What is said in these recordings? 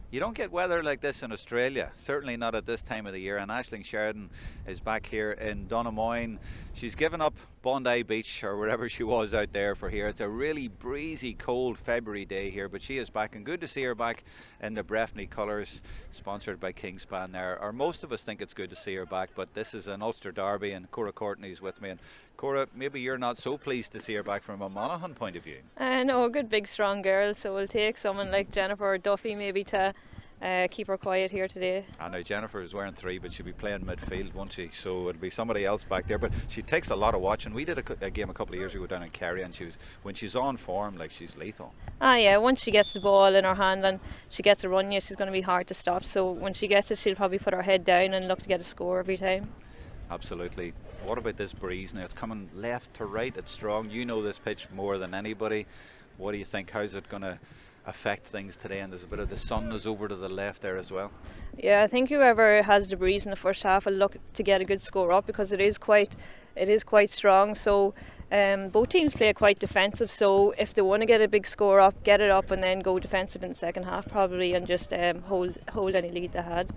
You don't get weather like this in Australia, certainly not at this time of the year. And Aisling Sheridan is back here in Donamoyne. She's given up Bondi Beach or wherever she was out there for here. It's a really breezy, cold February day here, but she is back, and good to see her back in the Breffni colours, sponsored by Kingspan there. Or most of us think it's good to see her back, but this is an Ulster derby, and Cora Courtney's with me. And Cora, maybe you're not so pleased to see her back from a Monaghan point of view. No, a good big strong girl, so we'll take someone like Jennifer Duffy maybe to keep her quiet here today. I know Jennifer is wearing 3, but she'll be playing midfield, won't she? So it'll be somebody else back there. But she takes a lot of watching. We did a game a couple of years ago down in Kerry, and when she's on form, like, she's lethal. Yeah, once she gets the ball in her hand and she gets a run, she's going to be hard to stop. So when she gets it, she'll probably put her head down and look to get a score every time. Absolutely. What about this breeze now? It's coming left to right. It's strong. You know this pitch more than anybody. What do you think? How's it going to affect things today? And there's a bit of the sun is over to the left there as well. Yeah, I think whoever has the breeze in the first half will look to get a good score up, because it is quite strong. So both teams play quite defensive. So if they want to get a big score up, get it up, and then go defensive in the second half probably, and just hold any lead they had.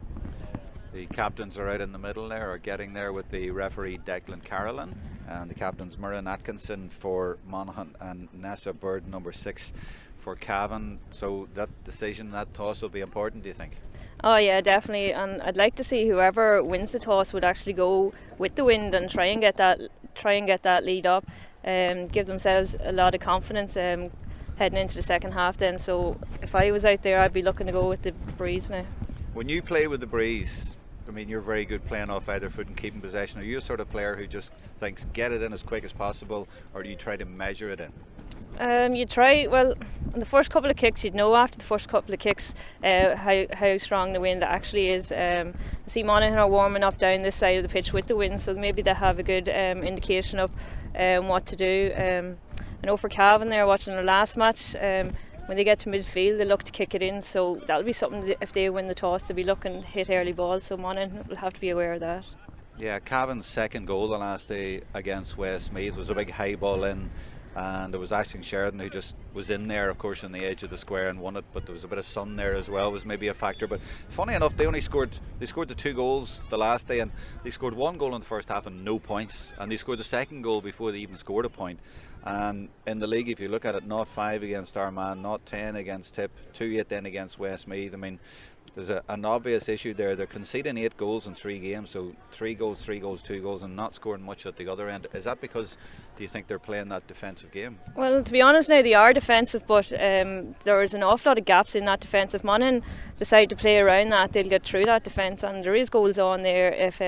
The captains are out in the middle there, or getting there, with the referee Declan Carolan, and the captains Murren Atkinson for Monaghan and Nessa Bird, number 6 for Cavan. So that decision, that toss will be important, do you think? Oh yeah, definitely. And I'd like to see whoever wins the toss would actually go with the wind and try and get that lead up, and give themselves a lot of confidence heading into the second half then. So if I was out there, I'd be looking to go with the breeze now. When you play with the breeze, I mean, you're very good playing off either foot and keeping possession. Are you a sort of player who just thinks get it in as quick as possible, or do you try to measure it in? You try, well, on the first couple of kicks, you'd know after the first couple of kicks how strong the wind actually is. I see Monaghan are warming up down this side of the pitch with the wind, so maybe they have a good indication of what to do. I know for Cavan, they're watching the last match. When they get to midfield, they look to kick it in, so that'll be something that if they win the toss, they'll be looking to hit early balls, so Monaghan will have to be aware of that. Yeah, Cavan's second goal the last day against Westmeath was a big high ball in, and it was Aisling Sheridan who just was in there, of course, on the edge of the square and won it, but there was a bit of sun there as well, was maybe a factor. But funny enough, they scored the 2 goals the last day, and they scored 1 goal in the first half and no points, and they scored the second goal before they even scored a point. And in the league, if you look at it, not 5 against Armagh, not 10 against Tip, 2-8 then against Westmeath. I mean, there's an obvious issue there. They're conceding 8 goals in 3 games, so 3 goals, 2 goals, and not scoring much at the other end. Is that because, do you think they're playing that defensive game? Well, to be honest now, they are defensive, but there is an awful lot of gaps in that defence. If Monaghan decide to play around that, they'll get through that defence, and there is goals on there if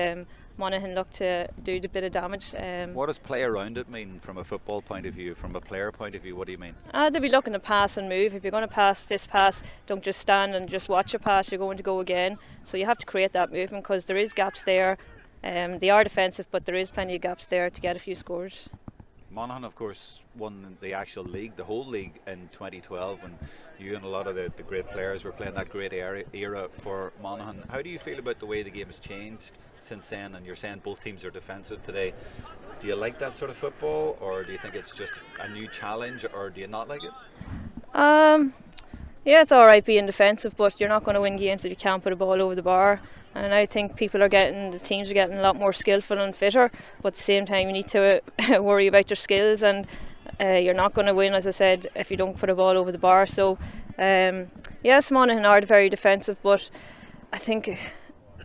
Monaghan look to do a bit of damage. What does play around it mean from a football point of view, from a player point of view? What do you mean? They'll be looking to pass and move. If you're going to fist pass, don't just stand and just watch your pass, you're going to go again. So you have to create that movement, because there is gaps there. They are defensive, but there is plenty of gaps there to get a few scores. Monaghan, of course, won the actual league, the whole league, in 2012, and you and a lot of the great players were playing that great era for Monaghan. How do you feel about the way the game has changed since then? And you're saying both teams are defensive today. Do you like that sort of football, or do you think it's just a new challenge, or do you not like it? Yeah, it's alright being defensive, but you're not going to win games if you can't put a ball over the bar. And I think the teams are getting a lot more skillful and fitter, but at the same time you need to worry about your skills, and you're not going to win, as I said, if you don't put a ball over the bar. So yes, Monaghan are very defensive, but I think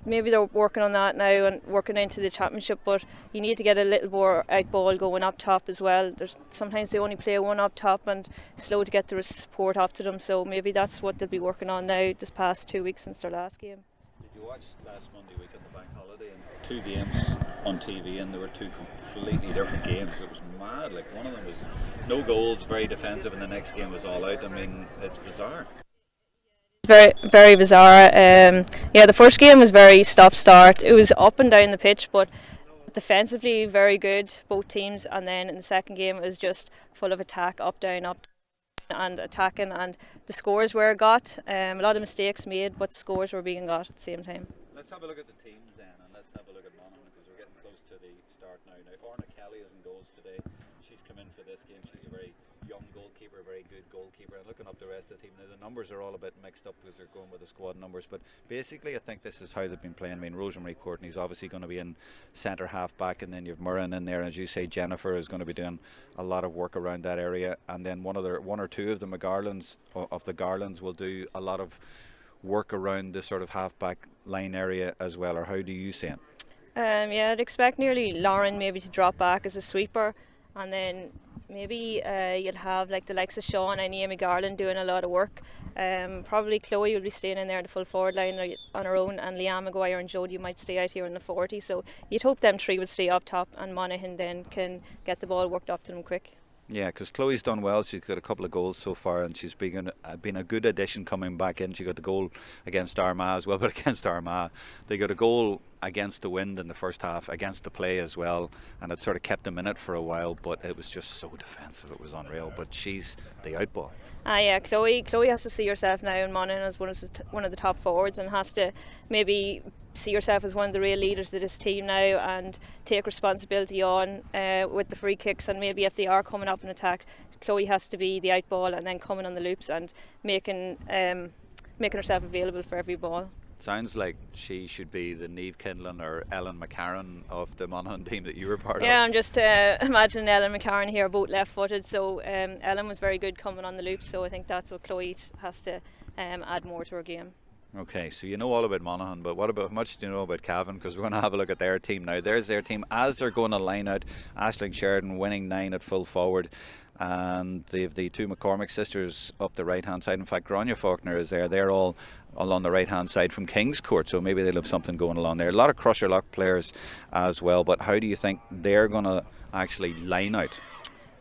maybe they're working on that now and working into the championship, but you need to get a little more out ball going up top as well. Sometimes they only play one up top and slow to get the support up to them, so maybe that's what they'll be working on now this past 2 weeks since their last game. Did you watch last Monday week on the bank holiday, and 2 games on TV, and there were 2 completely different games? It was mad. Like, one of them was no goals, very defensive, and the next game was all out. I mean, it's bizarre. Very, very bizarre. The first game was very stop-start. It was up and down the pitch, but defensively very good, both teams. And then in the second game, it was just full of attack, up, down, and attacking. And the scores were got. A lot of mistakes made, but scores were being got at the same time. Let's have a look at the teams then, and let's have a look at Monaghan because we're getting close to the start now. Now, Orna Kelly is in goals today. She's come in for this game. She's a very young goalkeeper, very good goalkeeper. And looking up the rest of the team, now the numbers are all a bit mixed up because they're going with the squad numbers. But basically, I think this is how they've been playing. I mean, Rosemary Courtney's obviously going to be in centre half back, and then you've Murren in there. As you say, Jennifer is going to be doing a lot of work around that area, and then one or two of the Garlands will do a lot of work around the sort of half-back line area as well, or how do you see it? Yeah, I'd expect nearly Lauren maybe to drop back as a sweeper, and then maybe you'll have like the likes of Sean and Amy Garland doing a lot of work. Probably Chloe will be staying in there in the full forward line on her own, and Leanne McGuire and Jodie might stay out here in the 40. So you'd hope them three would stay up top, and Monaghan then can get the ball worked up to them quick. Yeah, because Chloe's done well. She's got a couple of goals so far, and she's been a good addition coming back in. She got the goal against Armagh as well, but against Armagh, they got a goal against the wind in the first half, against the play as well, and it sort of kept them in it for a while, but it was just so defensive. It was unreal, but she's the outball. Yeah, Chloe has to see herself now in Monaghan as one of the top forwards, and has to maybe see herself as one of the real leaders of this team now and take responsibility on with the free kicks, and maybe if they are coming up in attack, Chloe has to be the outball and then coming on the loops and making herself available for every ball. Sounds like she should be the Niamh Kinlan or Ellen McCarran of the Monaghan team that you were part of. Yeah, I'm just imagining Ellen McCarran here, both left-footed. So Ellen was very good coming on the loop. So I think that's what Chloe has to add more to her game. Okay, so you know all about Monaghan, but how much do you know about Cavan? Because we're going to have a look at their team now. There's their team as they're going to line out. Aisling Sheridan winning 9 at full forward, and they've the two McCormick sisters up the right hand side. In fact, Grania Faulkner is there. They're all along the right hand side from King's Court, so maybe they'll have something going along there. A lot of Crusher Lock players as well, but how do you think they're going to actually line out?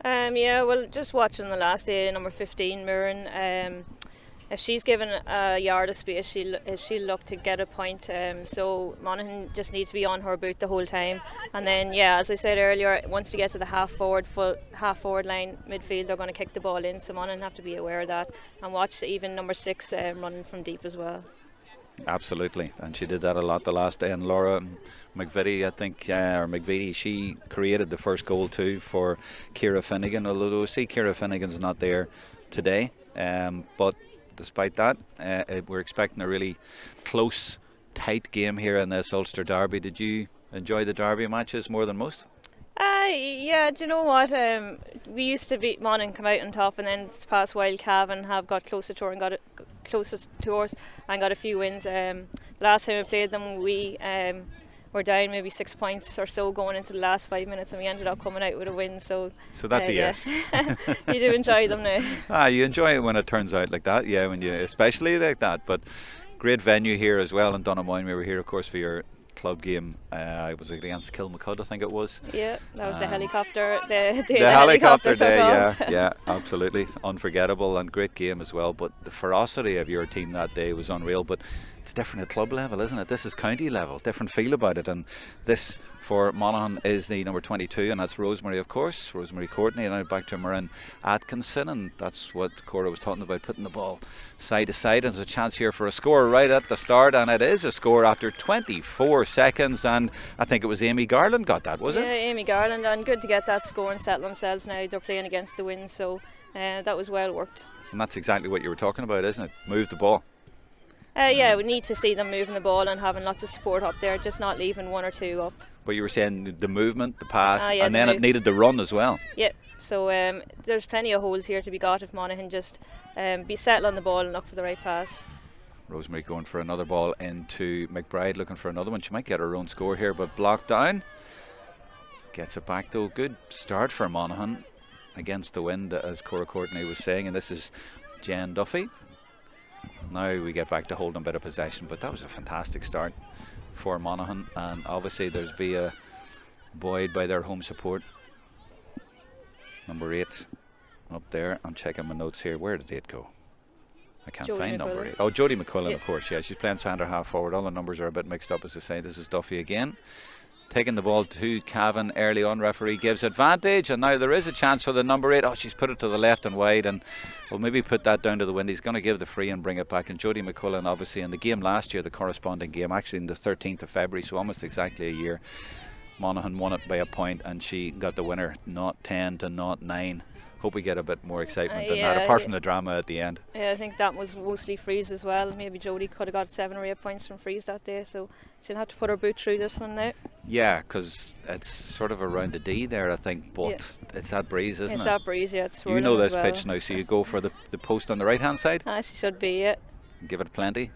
Yeah, well, just watching the last day, number 15 Murren, if she's given a yard of space, she'll look to get a point. So Monaghan just needs to be on her boot the whole time. And then, yeah, as I said earlier, once they get to the half forward line midfield, they're going to kick the ball in. So Monaghan have to be aware of that and watch even number 6 running from deep as well. Absolutely, and she did that a lot the last day. And Laura McVitie, I think, or McVitie, she created the first goal too for Ciara Finnegan. Although we see Ciara Finnegan's not there today, but despite that, we're expecting a really close, tight game here in this Ulster Derby. Did you enjoy the Derby matches more than most? Yeah, do you know what? We used to beat Monaghan, come out on top, and then this past while Cavan have got closer to us and got a few wins. Last time we played them, we were down maybe 6 points or so going into the last 5 minutes, and we ended up coming out with a win. So that's a yes. You do enjoy them now. You enjoy it when it turns out like that, yeah, when you especially like that. But great venue here as well in Donaghmoyne. We were here, of course, for your club game. It was against Kilmacud, I think it was. Yeah, that was the helicopter. The helicopter day, yeah, absolutely unforgettable and great game as well. But the ferocity of your team that day was unreal. But it's different at club level, isn't it? This is county level, different feel about it. And this for Monaghan is the number 22, and that's Rosemary, of course, Rosemary Courtney, and now back to Murren Atkinson, and that's what Cora was talking about, putting the ball side to side. And there's a chance here for a score right at the start, and it is a score after 24 seconds, and I think it was Amy Garland got that, was it? Yeah, Amy Garland, and good to get that score and settle themselves now. They're playing against the wind, so that was well worked. And that's exactly what you were talking about, isn't it? Move the ball. Yeah, we need to see them moving the ball and having lots of support up there, just not leaving one or two up. But you were saying the movement, the pass, and then it needed the run as well. Yep, so there's plenty of holes here to be got if Monaghan just be settled on the ball and look for the right pass. Rosemary going for another ball into McBride, looking for another one. She might get her own score here, but blocked down. Gets it back though. Good start for Monaghan against the wind, as Cora Courtney was saying, and this is Jen Duffy. Now we get back to holding a bit of possession, but that was a fantastic start for Monaghan, and obviously there's be a buoyed by their home support. Number 8 up there. I'm checking my notes here. Where did it go? I can't find number 8. Oh, Jodie McQuillan, of course. Yeah, she's playing centre half forward. All the numbers are a bit mixed up, as I say. This is Duffy again. taking the ball to Cavan early on. Referee gives advantage, and now there is a chance for the number 8. Oh, she's put it to the left and wide, and we'll maybe put that down to the wind. He's going to give the free and bring it back. And Jodie McCullen, obviously, in the game last year, the corresponding game, actually in the 13th of February, so almost exactly a year, Monaghan won it by a point, and she got the winner, 0-10 to 0-9. Hope we get a bit more excitement than that, apart from the drama at the end. Yeah, I think that was mostly frees as well. Maybe Jodie could have got 7 or 8 points from frees that day, so she'll have to put her boot through this one now. Yeah, because it's sort of around the D there, I think, but it's that breeze, isn't it? It's that breeze, yeah. It's you know this well. pitch now, so you go for the post on the right hand side. She should be, yeah. Give it plenty.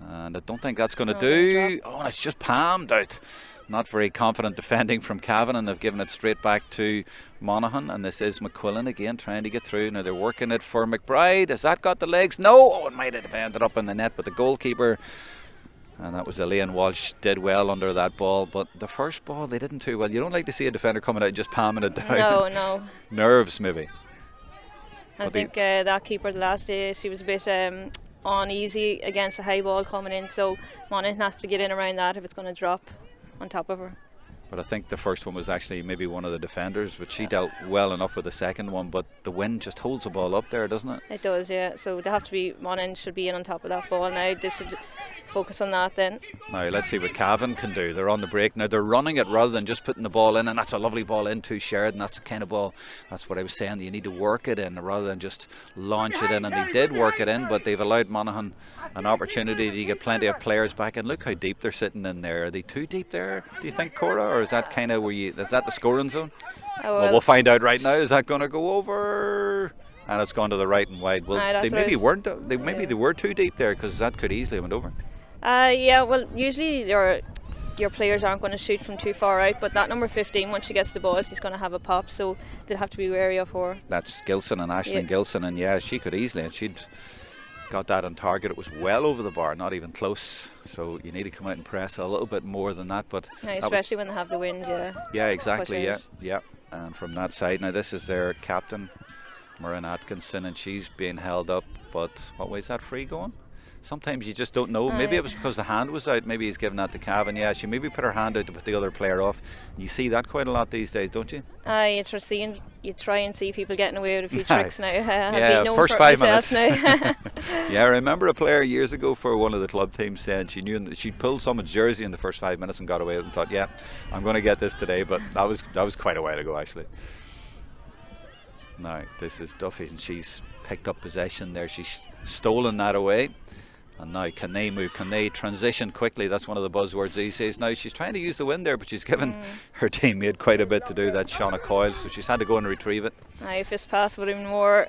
And I don't think that's going to do. Oh, and it's just palmed out. Not very confident defending from Cavan, and they've given it straight back to Monaghan. And this is McQuillan again trying to get through. Now they're working it for McBride. Has that got the legs? No! Oh, it might have ended up in the net, but the goalkeeper, and that was Elaine Walsh, did well under that ball. But the first ball, they didn't too well. You don't like to see a defender coming out and just palming it down. No. Nerves, maybe. I think that keeper the last day, she was a bit uneasy against a high ball coming in, so Monaghan has to get in around that if it's going to drop on top of her. But I think the first one was actually maybe one of the defenders, but she dealt well enough with the second one. But the wind just holds the ball up there, doesn't it? It does, yeah. So they have to be, Monaghan should be in on top of that ball now. They should focus on that then. Now let's see what Cavan can do. They're on the break now. They're running it rather than just putting the ball in, and that's a lovely ball into Sheridan. That's the kind of ball, that's what I was saying, you need to work it in rather than just launch it in. And they did work it in, but they've allowed Monaghan an opportunity to get plenty of players back. And look how deep they're sitting in there. Are they too deep there, do you think, Cora, or is that kind of is that the scoring zone? Well, we'll find out right now. Is that going to go over? And it's gone to the right and wide. Well, they maybe weren't. They were too deep there, because that could easily have went over. Yeah, well, usually your players aren't going to shoot from too far out, but that number 15, once she gets the ball, she's going to have a pop, so they'll have to be wary of her. That's Gilson and Aisling Gilson, and yeah, she could easily, and she'd got that on target. It was well over the bar, not even close, so you need to come out and press a little bit more than that. But especially when they have the wind, yeah, exactly, yeah. And from that side, now this is their captain, Maureen Atkinson, and she's being held up, but what way is that free going? Sometimes you just don't know. Maybe it was because the hand was out. Maybe he's given that to Cavan. Yeah, she maybe put her hand out to put the other player off. You see that quite a lot these days, don't you? You try and see people getting away with a few tricks now. Yeah, first 5 minutes. Yeah, I remember a player years ago for one of the club teams saying she knew she'd pulled someone's jersey in the first 5 minutes and got away with it and thought, yeah, I'm going to get this today. But that was quite a while ago, actually. Now, this is Duffy, and she's picked up possession there. She's stolen that away. And now, can they move? Can they transition quickly? That's one of the buzzwords these days. Now, she's trying to use the wind there, but she's given her teammate quite a bit to do. That's Shauna Coyle, so she's had to go and retrieve it. If this pass would have been more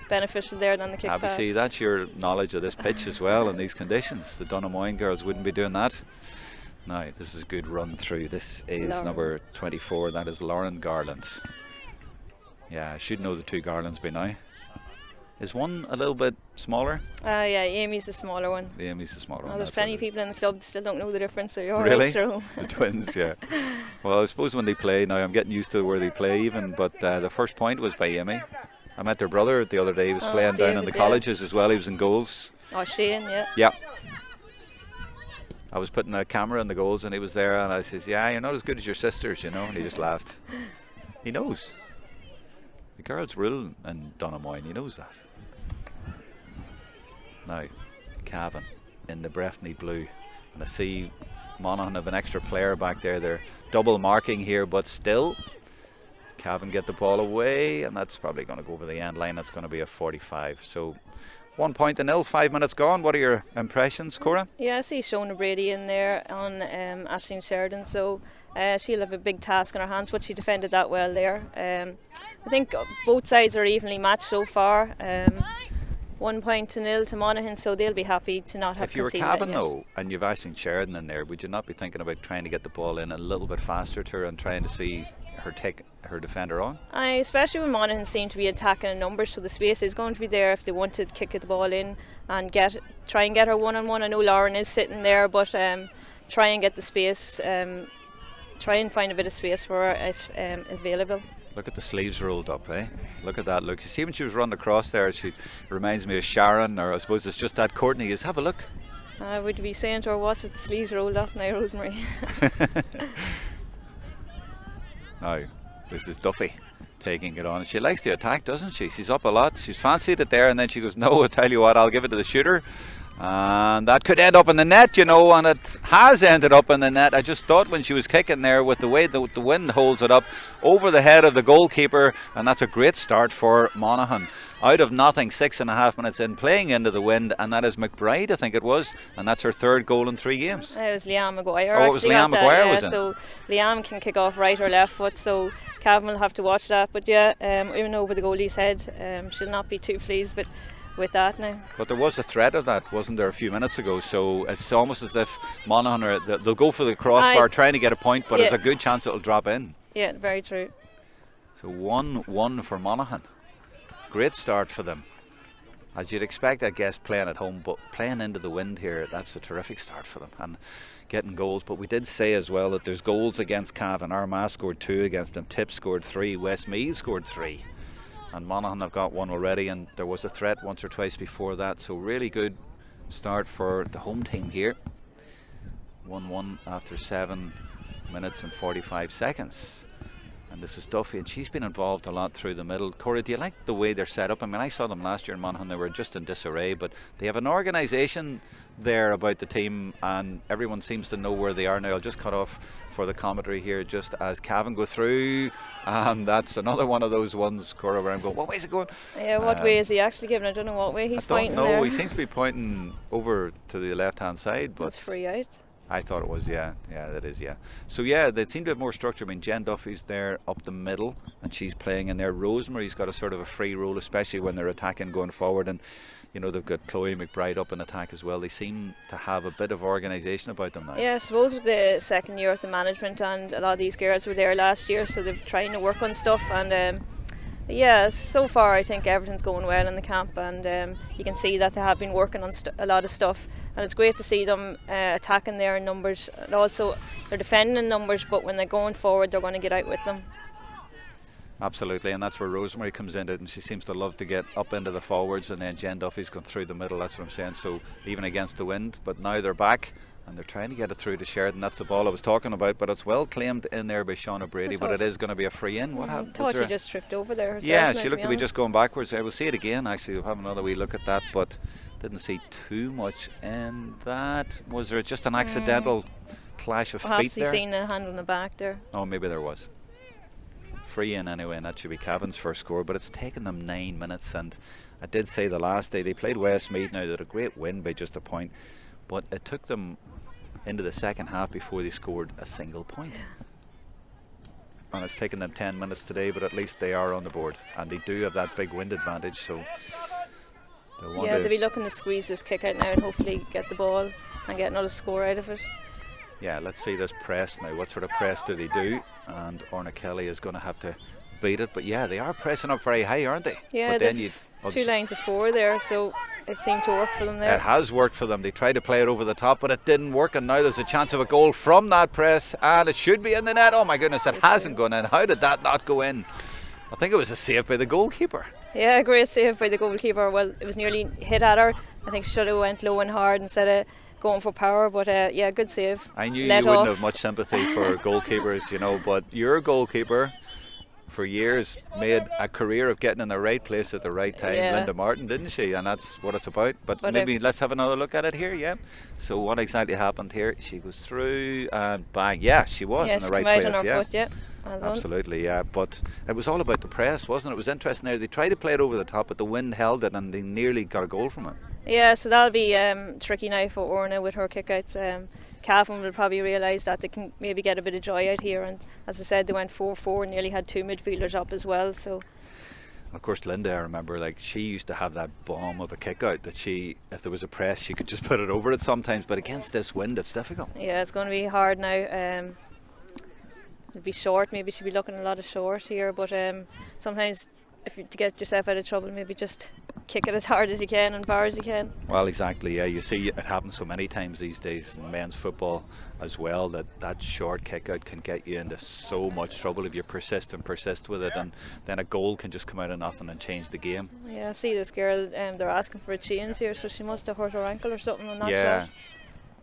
beneficial there than the kick pass. Obviously, that's your knowledge of this pitch as well in these conditions. The Donamoyne girls wouldn't be doing that. Now, this is a good run through. This is Lauren. Number 24. That is Lauren Garland. Yeah, I should know the two Garlands by now. Is one a little bit smaller? Yeah, Amy's the smaller one. Amy's the smaller one. There's plenty of people in the club that still don't know the difference, so you're really? Right the twins, yeah. Well, I suppose when they play, now I'm getting used to where they play even, but the first point was by Amy. I met their brother the other day. He was playing David, down in the colleges as well. He was in goals. Oh, Shane, yeah. Yeah. I was putting a camera in the goals and he was there, and I says, yeah, you're not as good as your sisters, you know, and he just laughed. He knows. The girls rule in Donamoyne, he knows that. Now, Cavan in the Breffni blue, and I see Monaghan have an extra player back there. They're double marking here, but still Cavan get the ball away, and that's probably going to go over the end line. That's going to be a 45. So 1 point to nil, 5 minutes gone. What are your impressions, Cora? Yeah, I see Shona Brady in there on Aisling Sheridan, so she'll have a big task in her hands, but she defended that well there. I think both sides are evenly matched so far. 1 point to nil to Monaghan, so they'll be happy to not have conceded. If you were Cavan though, and you've Aisling Sheridan in there, would you not be thinking about trying to get the ball in a little bit faster to her and trying to see her take her defender on? Especially when Monaghan seem to be attacking in numbers, so the space is going to be there if they want to kick the ball in and try and get her one-on-one. I know Lauren is sitting there, but try and get the space, try and find a bit of space for her if available. Look at the sleeves rolled up, eh? Look at that look. You see when she was running across there, she reminds me of Sharon, or I suppose it's just that Courtney is. Have a look. Would you be saying to her, what's with the sleeves rolled off now, Rosemary? Now, this is Duffy taking it on. She likes the attack, doesn't she? She's up a lot. She's fancied it there, and then she goes, no, I'll tell you what, I'll give it to the shooter. And that could end up in the net, you know, and it has ended up in the net. I just thought when she was kicking there, with the way the wind holds it up over the head of the goalkeeper, and that's a great start for Monaghan. Out of nothing, 6.5 minutes in, playing into the wind, and that is McBride, I think it was, and that's her 3rd goal in 3 games. It was Liam Maguire. Oh, it was Liam Maguire, was it? So Liam can kick off right or left foot, so Cavan will have to watch that. But yeah, even over the goalie's head, she'll not be too pleased with that now. But there was a threat of that, wasn't there, a few minutes ago? So it's almost as if Monaghan they'll go for the crossbar trying to get a point, but there's a good chance it'll drop in. Yeah, very true. So 1-1 for Monaghan. Great start for them, as you'd expect, I guess, playing at home, but playing into the wind here, that's a terrific start for them, and getting goals. But we did say as well that there's goals against Cavan. Armagh scored 2 against them, Tip scored 3, Westmeath scored 3, and Monaghan have got 1 already, and there was a threat once or twice before that. So really good start for the home team here. 1-1 after 7 minutes and 45 seconds. And this is Duffy, and she's been involved a lot through the middle. Corey, do you like the way they're set up? I mean, I saw them last year in Monaghan, they were just in disarray, but they have an organisation there about the team, and everyone seems to know where they are now. I'll just cut off for the commentary here just as Cavan go through, and that's another one of those ones, Cora, where I'm going, what way is it going? Yeah, what way is he actually giving? I don't know what way he's pointing there. No, he seems to be pointing over to the left-hand side. But it's free out. I thought it was, yeah, that is, yeah. So yeah, they seem to have more structure. I mean, Jen Duffy's there up the middle, and she's playing in there. Rosemary's got a sort of a free role, especially when they're attacking going forward, and you know, they've got Chloe McBride up in attack as well. They seem to have a bit of organisation about them now. Yeah, I suppose with the second year of the management, and a lot of these girls were there last year, so they're trying to work on stuff, and yeah, so far I think everything's going well in the camp, and you can see that they have been working on a lot of stuff, and it's great to see them attacking there in numbers, and also they're defending in numbers, but when they're going forward they're going to get out with them. Absolutely, and that's where Rosemary comes in, and she seems to love to get up into the forwards, and then Jen Duffy's gone through the middle. That's what I'm saying. So even against the wind, but now they're back and they're trying to get it through to Sheridan. That's the ball I was talking about, but it's well claimed in there by Shauna Brady, but it is going to be a free in. What happened? I thought she just tripped over there herself. Yeah, she looked to be just going backwards. I will see it again, actually. We'll have another wee look at that, but didn't see too much in that. Was there just an accidental clash of feet there? Perhaps you've seen a hand on the back there. Oh, maybe there was. Free in anyway, and that should be Cavan's first score, but it's taken them 9 minutes, and I did say the last day they played Westmeath. Now they had a great win by just a point, but it took them into the second half before they scored a single point. And it's taken them 10 minutes today, but at least they are on the board, and they do have that big wind advantage, so they'll be looking to squeeze this kick out now and hopefully get the ball and get another score out of it. Yeah, let's see this press now. What sort of press do they do? And Orna Kelly is going to have to beat it, but yeah, they are pressing up very high, aren't they? Yeah, but then two lines of 4 there, so it seemed to work for them there. It has worked for them. They tried to play it over the top, but it didn't work, and now there's a chance of a goal from that press, and it should be in the net. Oh my goodness, it hasn't gone in. How did that not go in? I think it was a save by the goalkeeper. Yeah, a great save by the goalkeeper. Well, it was nearly hit at her. I think she should have went low and hard instead of going for power, but yeah, good save. I knew you wouldn't have much sympathy for goalkeepers, you know, but your goalkeeper for years made a career of getting in the right place at the right time. Yeah. Linda Martin, didn't she? And that's what it's about. But maybe let's have another look at it here. Yeah. So what exactly happened here? She goes through and bang. Yeah, she was in the right place. On her foot, yeah. Absolutely, yeah. But it was all about the press, wasn't it? It was interesting there. They tried to play it over the top, but the wind held it, and they nearly got a goal from it. Yeah, so that'll be tricky now for Orna with her kickouts. Cavan will probably realise that they can maybe get a bit of joy out here, and as I said, they went 4-4 and nearly had 2 midfielders up as well. So, of course, Linda, I remember, like, she used to have that bomb of a kick out that if there was a press, she could just put it over it sometimes, but against this wind it's difficult. Yeah, it's going to be hard now. It'll be short, maybe she'll be looking a lot of short here, but sometimes to get yourself out of trouble, maybe just kick it as hard as you can and far as you can. Well, exactly. Yeah, you see it happens so many times these days in men's football as well, that short kick out can get you into so much trouble if you persist with it, and then a goal can just come out of nothing and change the game. Yeah, I see this girl. They're asking for a change here, so she must have hurt her ankle or something. I'm not Yeah. sure.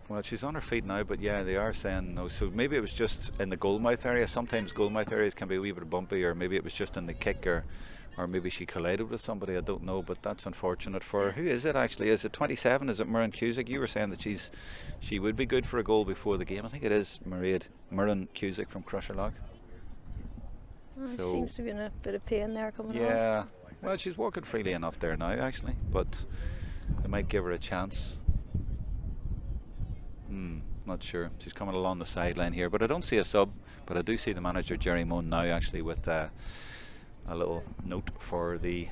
Well, she's on her feet now, but yeah, they are saying no. So maybe it was just in the goalmouth area. Sometimes goalmouth areas can be a wee bit bumpy, or maybe it was just in the kick, or maybe she collided with somebody. I don't know, but that's unfortunate for her. Who is it actually? Is it 27? Is it Murren Cusick? You were saying that she would be good for a goal before the game. I think it is Murren Cusick from Crusherlock. So seems to be in a bit of pain there coming on. Yeah. Well, she's walking freely enough there now, actually, but they might give her a chance. Not sure. She's coming along the sideline here, but I don't see a sub. But I do see the manager Jerry Moan now, actually, with a little note for the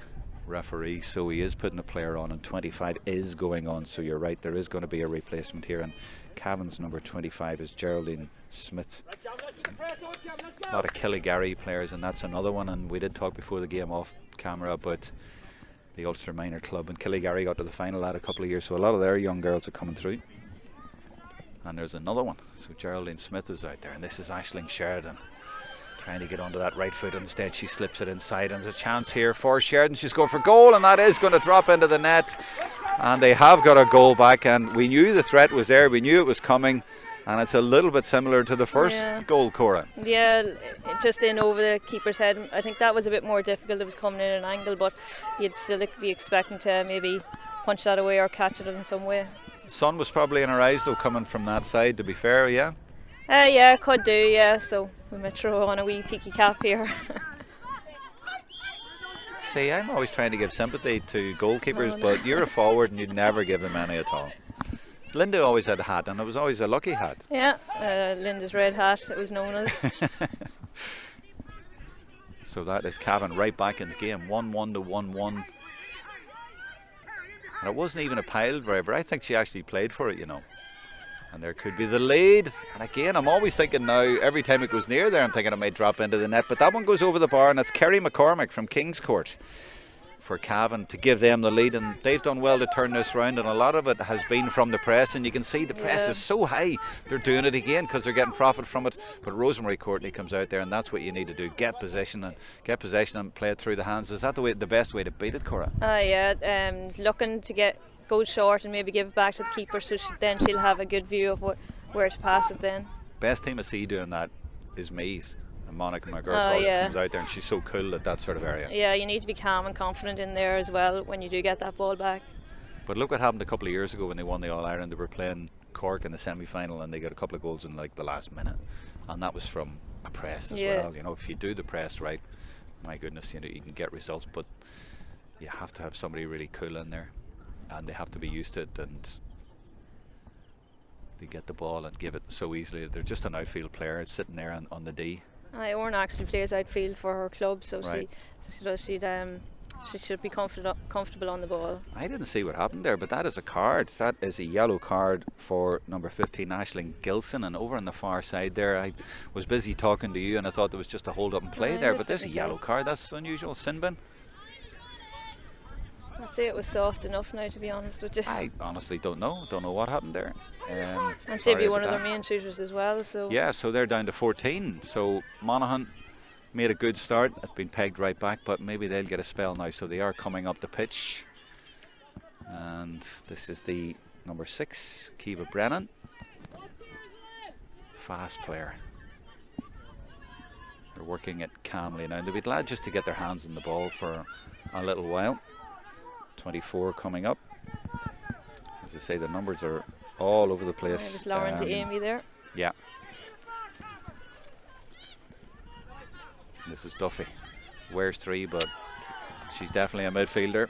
referee. So he is putting a player on, and 25 is going on. So you're right, there is going to be a replacement here, and Cavan's number 25 is Geraldine Smith. A lot of Killygarry players, and that's another one. And we did talk before the game off camera about the Ulster Minor Club, and Killygarry got to the final that a couple of years, so a lot of their young girls are coming through. And there's another one. So Geraldine Smith is out there, and this is Aisling Sheridan trying to get onto that right foot. Instead she slips it inside, and there's a chance here for Sheridan. She's going for goal, and that is going to drop into the net, and they have got a goal back. And we knew the threat was there, we knew it was coming, and it's a little bit similar to the first goal, Cora. Yeah, just in over the keeper's head. I think that was a bit more difficult. It was coming in an angle, but you'd still be expecting to maybe punch that away or catch it in some way. Sun was probably in her eyes though, coming from that side, to be fair. Yeah, yeah, could do, yeah, so we might throw on a wee peeky cap here. See, I'm always trying to give sympathy to goalkeepers, but you're a forward and you'd never give them any at all. Linda always had a hat, and it was always a lucky hat. Yeah, Linda's red hat, it was known as. So that is Cavan right back in the game, 1-1 to 1-1. And it wasn't even a pile driver. I think she actually played for it, you know. And there could be the lead. And again, I'm always thinking now, every time it goes near there, I'm thinking it might drop into the net. But that one goes over the bar, and it's Kerry McCormick from Kingscourt for Cavan to give them the lead. And they've done well to turn this round, and a lot of it has been from the press. And you can see the press is so high. They're doing it again because they're getting profit from it. But Rosemary Courtney comes out there, and that's what you need to do. Get possession and play it through the hands. Is that the best way to beat it, Cora? Yeah, looking to go short and maybe give it back to the keeper, so then she'll have a good view of where to pass it then. Best team I see doing that is Meath. And Monaghan, my girl, comes out there, and she's so cool at that sort of area. Yeah, you need to be calm and confident in there as well when you do get that ball back. But look what happened a couple of years ago when they won the All-Ireland. They were playing Cork in the semi-final, and they got a couple of goals in like the last minute, and that was from a press as well. You know, if you do the press right, my goodness, you know, you can get results, but you have to have somebody really cool in there, and they have to be used to it, and they get the ball and give it so easily. They're just an outfield player sitting there on the D. Orne actually plays outfield for her club, so she should be comfortable on the ball. I didn't see what happened there, but that is a card. That is a yellow card for number 15, Aisling Gilson. And over on the far side there, I was busy talking to you, and I thought there was just a hold up and play there, but there's a yellow card. That's unusual. Sin bin. I'd say it was soft enough now, to be honest with you. I honestly don't know what happened there. And she'll be one of their main shooters as well. So yeah, so they're down to 14. So Monaghan made a good start. It's been pegged right back, but maybe they'll get a spell now. So they are coming up the pitch, and this is the number 6, Kiva Brennan, fast player. They're working it calmly now. They'll be glad just to get their hands on the ball for a little while. 24 coming up. As I say, the numbers are all over the place. It was Lauren to Amy there. Yeah. This is Duffy. Wears 3, but she's definitely a midfielder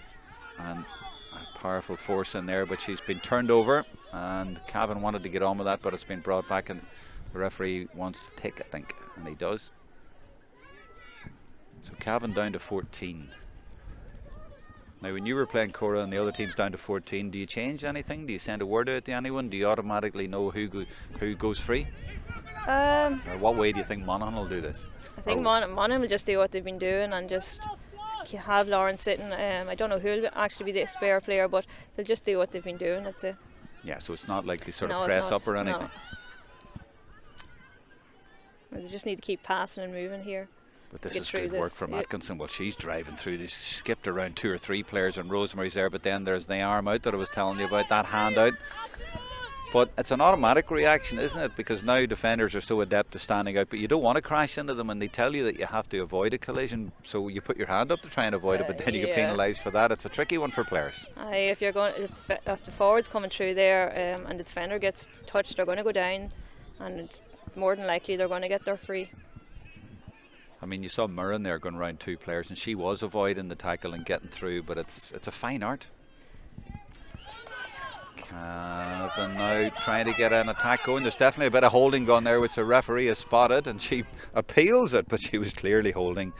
and a powerful force in there, but she's been turned over, and Cavan wanted to get on with that, but it's been brought back, and the referee wants to take, I think, and he does. So Cavan down to 14. Now, when you were playing, Cora, and the other team's down to 14, do you change anything? Do you send a word out to anyone? Do you automatically know who goes free? Or what way do you think Monaghan will do this? I think Monaghan will just do what they've been doing and just have Lauren sitting. I don't know who will actually be the spare player, but they'll just do what they've been doing, I'd say. Yeah, so it's not like they sort No, of it's press not. up or anything. No. They just need to keep passing and moving here. But this is good work from Atkinson. Well, she's driving through this. She skipped around 2 or 3 players, and Rosemary's there. But then there's the arm out that I was telling you about, that hand out. But it's an automatic reaction, isn't it? Because now defenders are so adept to standing out, but you don't want to crash into them, and they tell you that you have to avoid a collision, so you put your hand up to try and avoid it, but then you get penalised for that. It's a tricky one for players. If the forward's coming through there and the defender gets touched, they're going to go down, and it's more than likely they're going to get their free. I mean, you saw Murren there going around 2 players, and she was avoiding the tackle and getting through, but it's a fine art. Cavan now trying to get an attack going. There's definitely a bit of holding gone there, which the referee has spotted, and she appeals it, but she was clearly holding,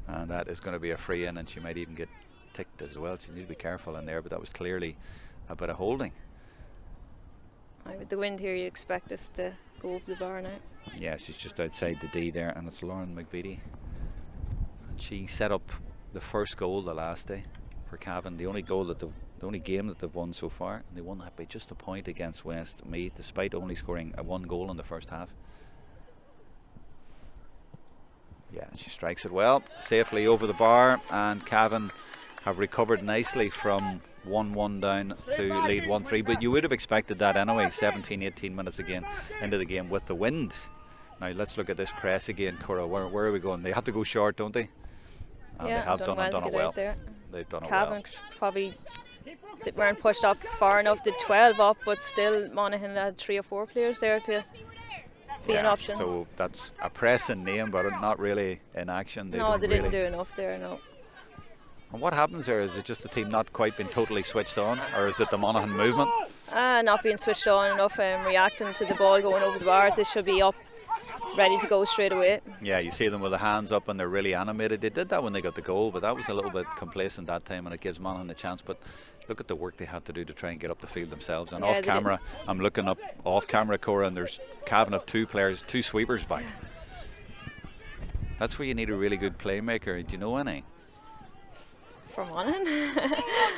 and that is going to be a free in, and she might even get ticked as well. So you need to be careful in there, but that was clearly a bit of holding. With the wind here, you expect us to go over the bar now. Yeah, she's just outside the D there, and it's Lauren McVitie. And she set up the first goal the last day for Cavan, the only game that they've won so far, and they won that by just a point against Westmeath, despite only scoring 1 goal in the first half. Yeah, she strikes it well, safely over the bar, and Cavan have recovered nicely from 1-1 down to lead 1-3, but you would have expected that anyway. 17-18 minutes again into the game with the wind. Now let's look at this press again, Cora. Where are we going? They have to go short, don't they? And yeah, they have done it well. They've done it well. Cavan probably weren't pushed up far enough, the 12 up, but still Monaghan had 3 or 4 players there to be an option. So that's a press in name, but not really in action. They didn't do enough there, no. And what happens there? Is it just the team not quite been totally switched on, or is it the Monaghan movement? Not being switched on enough and reacting to the ball going over the bars. They should be up, ready to go straight away. Yeah, you see them with the hands up and they're really animated. They did that when they got the goal, but that was a little bit complacent that time, and it gives Monaghan a chance. But look at the work they had to do to try and get up the field themselves. And off camera, I'm looking up off camera, Cora, and there's Cavan of 2 players, 2 sweepers back. That's where you need a really good playmaker. Do you know any? For Monaghan?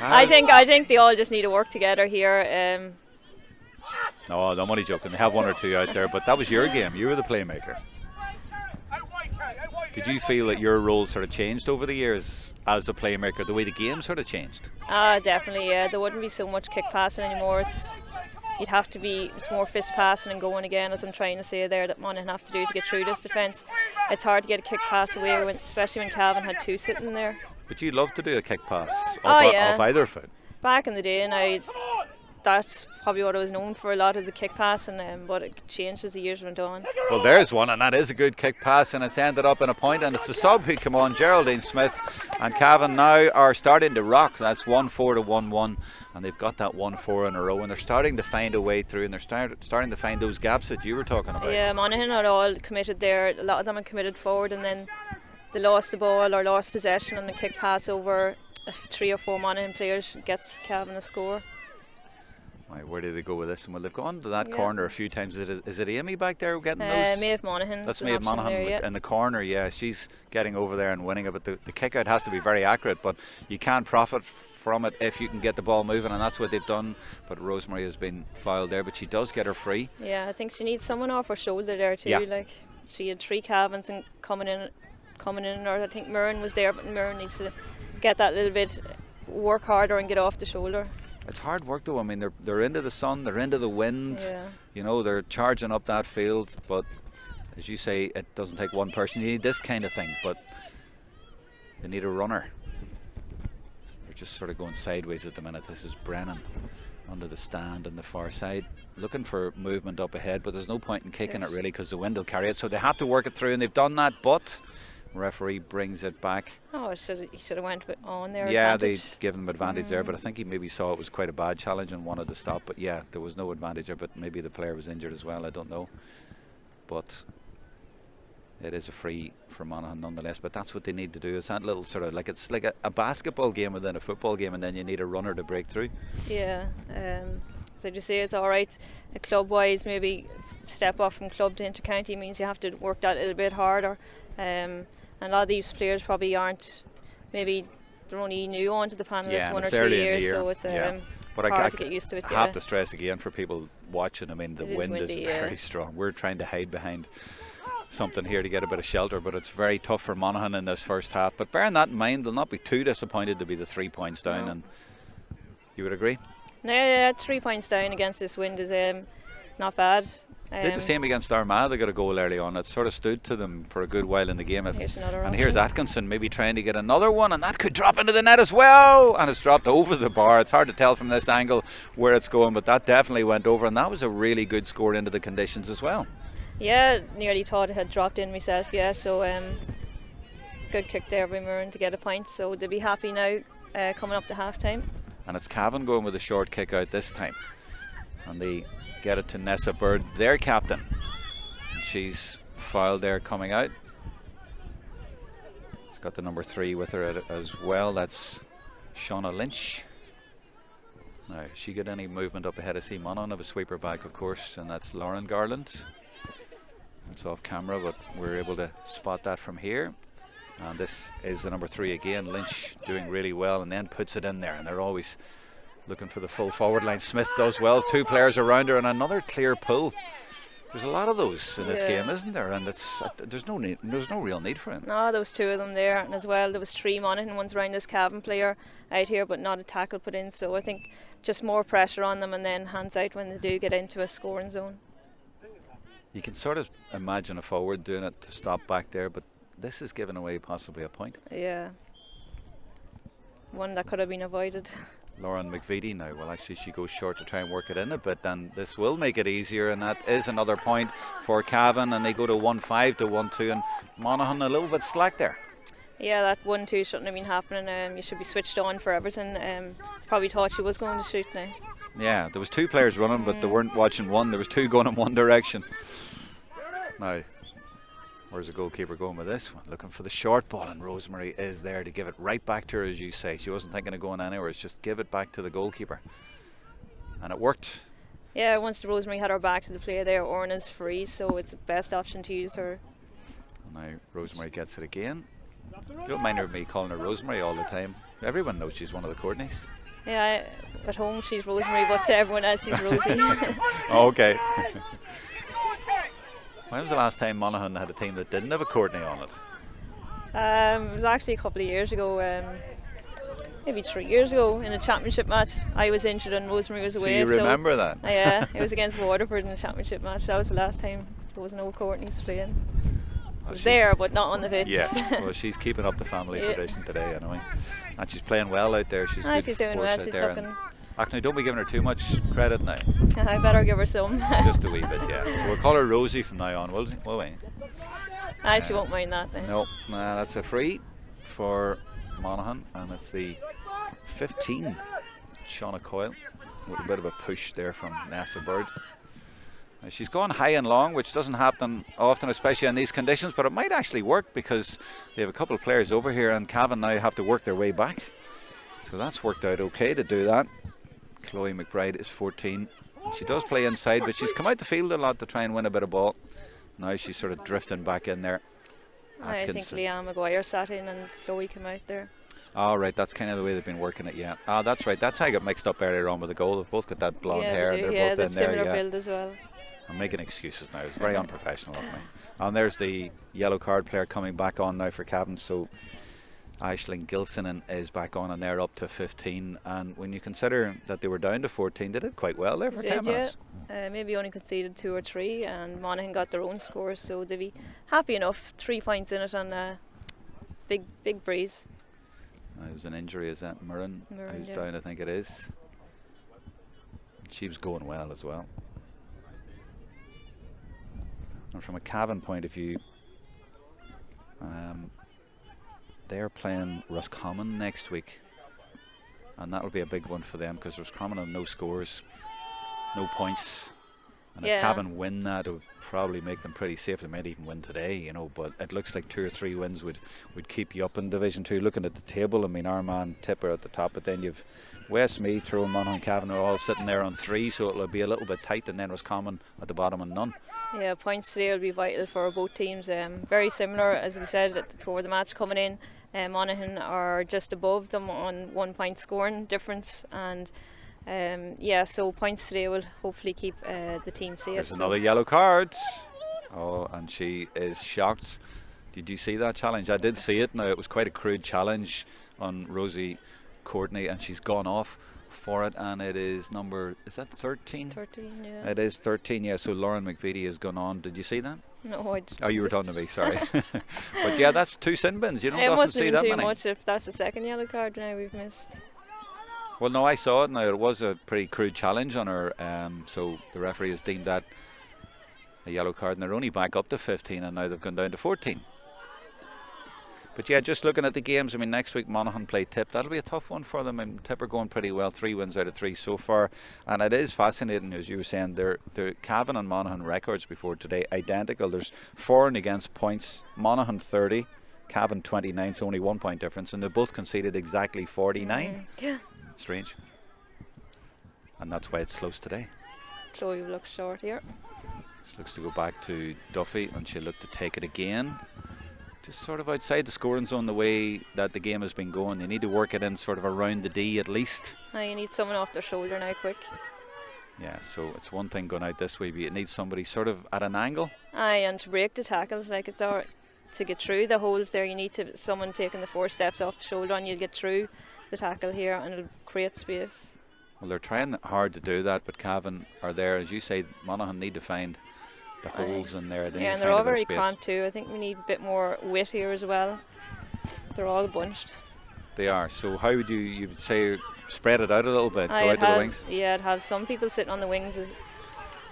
I think they all just need to work together here. No, I'm only joking. They have 1 or 2 out there, but that was your game. You were the playmaker. Did you feel that your role sort of changed over the years as a playmaker, the way the game sort of changed? Definitely, yeah. There wouldn't be so much kick passing anymore. It's more fist passing and going again, as I'm trying to say there, that Monaghan have to do to get through this defence. It's hard to get a kick pass away, especially when Cavan had 2 sitting there. But you'd love to do a kick pass off either foot. Back in the day, and that's probably what I was known for, a lot of the kick pass, and but it changed as the years went on. Well, there's one, and that is a good kick pass, and it's ended up in a point, and it's the sub who come on, Geraldine Smith, and Cavan now are starting to rock. That's 1-4 to 1-1, and they've got that 1-4 in a row, and they're starting to find a way through, and they're starting to find those gaps that you were talking about. Yeah, Monaghan are all committed there. A lot of them are committed forward, and then they lost the ball or lost possession, and the kick pass over 3 or 4 Monaghan players gets Cavan a score. Right, where did they go with this? Well, they've gone to that corner a few times. Is it Amy back there getting those? Maeve Monaghan. That's Maeve Monaghan in the corner, yeah. She's getting over there and winning it, but the kick out has to be very accurate, but you can't profit from it if you can get the ball moving, and that's what they've done. But Rosemary has been fouled there, but she does get her free. Yeah, I think she needs someone off her shoulder there too. Like, she had 3 Cavans and coming in, or I think Murren was there, but Murren needs to get that little bit, work harder and get off the shoulder. It's hard work though. I mean, they're into the sun, they're into the wind. You know, they're charging up that field. But as you say, it doesn't take one person. You need this kind of thing, but they need a runner. They're just sort of going sideways at the minute. This is Brennan under the stand on the far side, looking for movement up ahead. But there's no point in kicking it really, because the wind will carry it. So they have to work it through, and they've done that. But referee brings it back. He should have went on there. Yeah, they given him advantage there, but I think he maybe saw it was quite a bad challenge and wanted to stop. But yeah, there was no advantage there, but maybe the player was injured as well, I don't know. But it is a free for Monaghan nonetheless. But that's what they need to do, is that little sort of, like, it's like a basketball game within a football game, and then you need a runner to break through. Yeah, so you say it's alright, club wise, maybe step off from club to inter-county means you have to work that a little bit harder. And a lot of these players probably aren't maybe they're only new onto the panel this Yeah, and 1 or it's 2 early in the years, year. so it's Yeah. But hard to get used to it. I have to stress again for people watching, I mean, the It is wind is windy, very yeah. strong. We're trying to hide behind something here to get a bit of shelter, but it's very tough for Monaghan in this first half. But bearing that in mind, they'll not be too disappointed to be the 3 points down. No. And you would agree? No, yeah, 3 points down against this wind is not bad. Did the same against Armagh. They got a goal early on. It sort of stood to them for a good while in the game. Here's another And option. here's Atkinson maybe trying to get another one, and that could drop into the net as well. And it's dropped over the bar. It's hard to tell from this angle where it's going, but that definitely went over, and that was a really good score into the conditions as well. Yeah, nearly thought it had dropped in myself, yeah, so good kick there by Murren to get a point, so they'll be happy now coming up to half time. And it's Cavan going with a short kick out this time. And they get it to Nessa Bird, their captain. And she's fouled there coming out. She's got the number 3 with her as well. That's Shauna Lynch. Now, she got any movement up ahead of C. Monaghan of a sweeper back, of course, and that's Lauren Garland. It's off camera, but we're able to spot that from here. And this is the number 3 again. Lynch doing really well and then puts it in there, and they're always looking for the full forward line. Smith does well. 2 players around her and another clear pull. There's a lot of those in this game, isn't there? And it's there's no real need for it. No, there was 2 of them there, and as well there was 3 Monaghan ones around this Cavan player out here, but not a tackle put in. So I think just more pressure on them and then hands out when they do get into a scoring zone. You can sort of imagine a forward doing it to stop back there, but this is giving away possibly a point. Yeah, one that could have been avoided. Lauren McVeety now, well actually she goes short to try and work it in a bit, and this will make it easier, and that is another point for Cavan, and they go to 1-5 to 1-2, and Monaghan a little bit slack there. Yeah, that 1-2 shouldn't have been happening. You should be switched on for everything. Probably thought she was going to shoot now. Yeah, there was 2 players running, but they weren't watching one. There was 2 going in one direction. Now, where's the goalkeeper going with this one? Looking for the short ball, and Rosemary is there to give it right back to her, as you say. She wasn't thinking of going anywhere. It's just give it back to the goalkeeper. And it worked. Yeah, once Rosemary had her back to the play there, Orna's free, so it's the best option to use her. Now Rosemary gets it again. You don't mind me calling her Rosemary all the time. Everyone knows she's one of the Courtneys. Yeah, at home she's Rosemary, but to everyone else she's Rosie. Okay. When was the last time Monaghan had a team that didn't have a Courtney on it? It was actually a couple of years ago, maybe 3 years ago, in a championship match. I was injured and Rosemary was away. So you remember that? Yeah, it was against Waterford in a championship match. That was the last time there was no Courtneys playing. It was there, but not on the pitch. Yeah, well, she's keeping up the family tradition today anyway. And she's playing well out there. She's good she's doing well. She's looking. Actually, don't be giving her too much credit now. I better give her some. Just a wee bit, yeah. So we'll call her Rosie from now on, will we? She won't mind that now. No, that's a free for Monaghan, and it's the 15. Shauna Coyle with a bit of a push there from Nessa Bird. She's gone high and long, which doesn't happen often, especially in these conditions, but it might actually work because they have a couple of players over here, and Cavan now have to work their way back. So that's worked out okay to do that. Chloe McBride is 14. She does play inside, but she's come out the field a lot to try and win a bit of ball. Now she's sort of drifting back in there. I think Leanne Maguire sat in and Chloe came out there. Oh, right, that's kind of the way they've been working it, yeah. That's right, that's how I got mixed up earlier on with the goal. They've both got that blonde hair, and they're both in there. Similar build as well. I'm making excuses now. It's very unprofessional of me. And there's the yellow card player coming back on now for Cavan. So Aisling Gilson is back on, and they're up to 15. And when you consider that they were down to 14, they did quite well there for 10 minutes. Maybe only conceded 2 or 3, and Monaghan got their own scores, so they'd be happy enough. 3 points in it, and big breeze. There's an injury, is that Murren who's down, I think it is. She was going well as well. And from a Cavan point of view, they're playing Roscommon next week, and that'll be a big one for them because Roscommon have no scores, no points, and if Cavan win that, it would probably make them pretty safe. They might even win today, but it looks like 2 or 3 wins would keep you up in Division 2. Looking at the table, I mean, Armagh, Tipper at the top, but then you've Westmeath, Tyrone, Monaghan, Cavan are all sitting there on 3, so it'll be a little bit tight, and then Roscommon at the bottom and none. Yeah, points today will be vital for both teams. Very similar, as we said before the match coming in. Monaghan are just above them on 1 point scoring difference, and so points today will hopefully keep the team safe. There's another yellow card. Oh, and she is shocked. Did you see that challenge? I did see it. Now, it was quite a crude challenge on Rosie Courtney, and she's gone off for it, and it is number, is that 13? 13, yeah. It is 13, yeah. So Lauren McVitie has gone on. Did you see that? No, you were talking to me, sorry. But yeah, that's 2 sin bins. You don't it often must see have that been too many. much if that's the second yellow card now we've missed. Well, no, I saw it. Now, it was a pretty crude challenge on her, so the referee has deemed that a yellow card, and they're only back up to 15, and now they've gone down to 14. But yeah, just looking at the games, I mean, next week Monaghan play Tip. That'll be a tough one for them. I mean, Tip are going pretty well, 3 wins out of 3 so far. And it is fascinating, as you were saying, their Cavan and Monaghan records before today identical. There's 4 and against points. Monaghan 30, Cavan 29, so only 1 point difference. And they both conceded exactly 49. Yeah. Strange. And that's why it's close today. Chloe will look short here. She looks to go back to Duffy, and she'll look to take it again. Just sort of outside the scoring zone the way that the game has been going. You need to work it in sort of around the D at least. Now you need someone off their shoulder now quick. Yeah, so it's one thing going out this way, but it needs somebody sort of at an angle. Aye, and to break the tackles, like it's all to get through the holes there, you need someone taking the 4 steps off the shoulder, and you'll get through the tackle here and it'll create space. Well, they're trying hard to do that, but Cavan are there, as you say. Monaghan need to find the holes in there. They need and to they're find all a bit of very space. cramped too. I think we need a bit more width here as well. They're all bunched. They are. So how would you would say spread it out a little bit, go out to the wings? Yeah, I'd have some people sitting on the wings.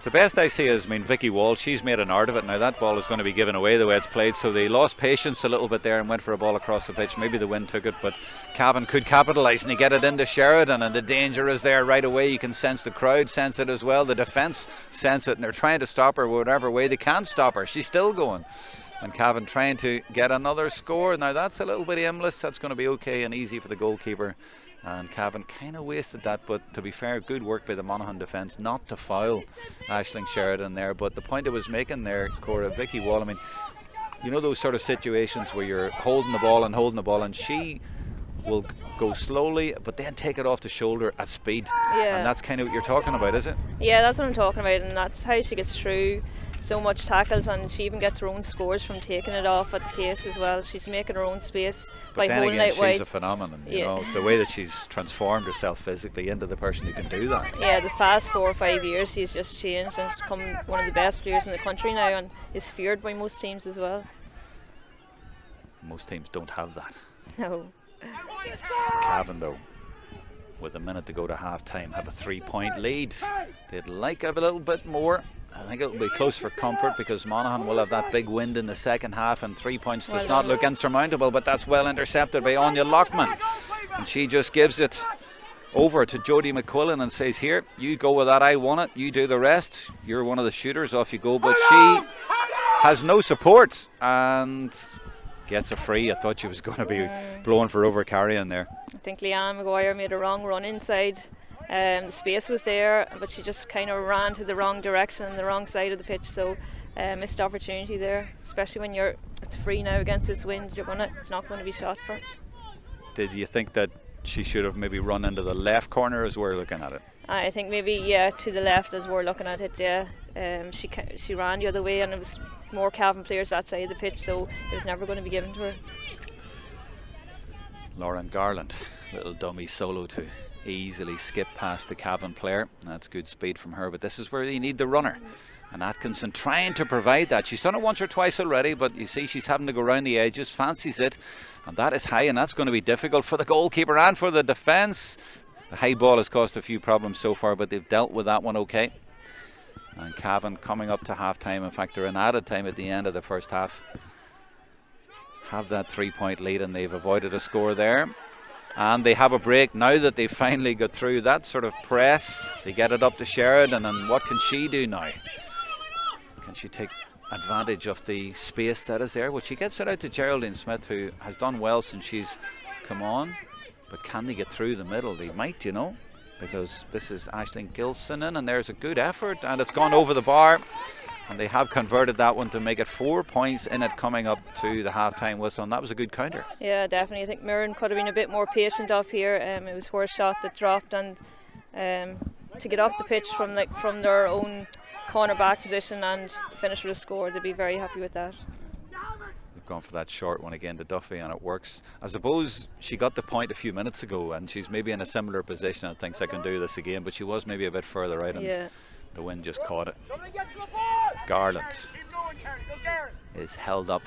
The best I see is, I mean, Vicky Wall, she's made an art of it. Now that ball is going to be given away the way it's played, so they lost patience a little bit there and went for a ball across the pitch. Maybe the wind took it, but Cavan could capitalise and they get it into Sheridan, and the danger is there right away. You can sense the crowd sense it as well. The defence sense it, and they're trying to stop her whatever way they can stop her. She's still going. And Cavan trying to get another score. Now that's a little bit aimless. That's going to be okay and easy for the goalkeeper. And Cavan kind of wasted that, but to be fair, good work by the Monaghan defence not to foul Aisling Sheridan there. But the point I was making there, Cora, Vicky Wall, I mean, you know those sort of situations where you're holding the ball, and she will go slowly but then take it off the shoulder at speed. Yeah. And that's kind of what you're talking about, is it? Yeah, that's what I'm talking about, and that's how she gets through so much tackles, and she even gets her own scores from taking it off at pace as well. She's making her own space by then holding again, out wide. she's a phenomenon. You Yeah. know, it's the way that she's transformed herself physically into the person who can do that. Yeah, this past 4 or 5 years she's just changed and she's become one of the best players in the country now, and is feared by most teams as well. Most teams don't have that. No. Cavan, though, with a minute to go to half time, have a 3-point lead. They'd like to have a little bit more. I think it'll be close for comfort because Monaghan will have that big wind in the second half, and 3 points does not look insurmountable, but that's well intercepted by Anya Lockman, and she just gives it over to Jodie McQuillan and says, here, you go with that, I want it, you do the rest, you're one of the shooters, off you go. But she has no support and gets a free. I thought she was going to be blowing for over carrying there. I think Leanne Maguire made a wrong run inside. The space was there, but she just kind of ran to the wrong direction, the wrong side of the pitch, so missed opportunity there, especially when it's free now against this wind. It's not going to be shot for. Did you think that she should have maybe run into the left corner as we're looking at it? I think maybe, to the left as we're looking at it, yeah. She ran the other way, and it was more Cavan players that side of the pitch, so it was never going to be given to her. Lauren Garland, little dummy solo to easily skip past the Cavan player. That's good speed from her, but this is where you need the runner, and Atkinson trying to provide that. She's done it once or twice already, but you see she's having to go around the edges, fancies it, and that is high, and that's going to be difficult for the goalkeeper and for the defence. The high ball has caused a few problems so far, but they've dealt with that one okay. And Cavan coming up to half time, in fact they're in added time at the end of the first half, have that 3-point lead, and they've avoided a score there. And they have a break now that they've finally got through that sort of press. They get it up to Sheridan, and what can she do now? Can she take advantage of the space that is there? Well, she gets it out to Geraldine Smith, who has done well since she's come on. But can they get through the middle? They might, you know, because this is Aisling Gilson in, and there's a good effort, and it's gone over the bar. And they have converted that one to make it 4 points in it coming up to the half-time whistle, and that was a good counter. Yeah, definitely. I think Mirren could have been a bit more patient up here. It was her shot that dropped, and to get off the pitch from their own corner back position and finish with a score, they'd be very happy with that. They've gone for that short one again to Duffy, and it works. I suppose she got the point a few minutes ago, and she's maybe in a similar position and thinks I can do this again, but she was maybe a bit further out, and the wind just caught it. Garland is held up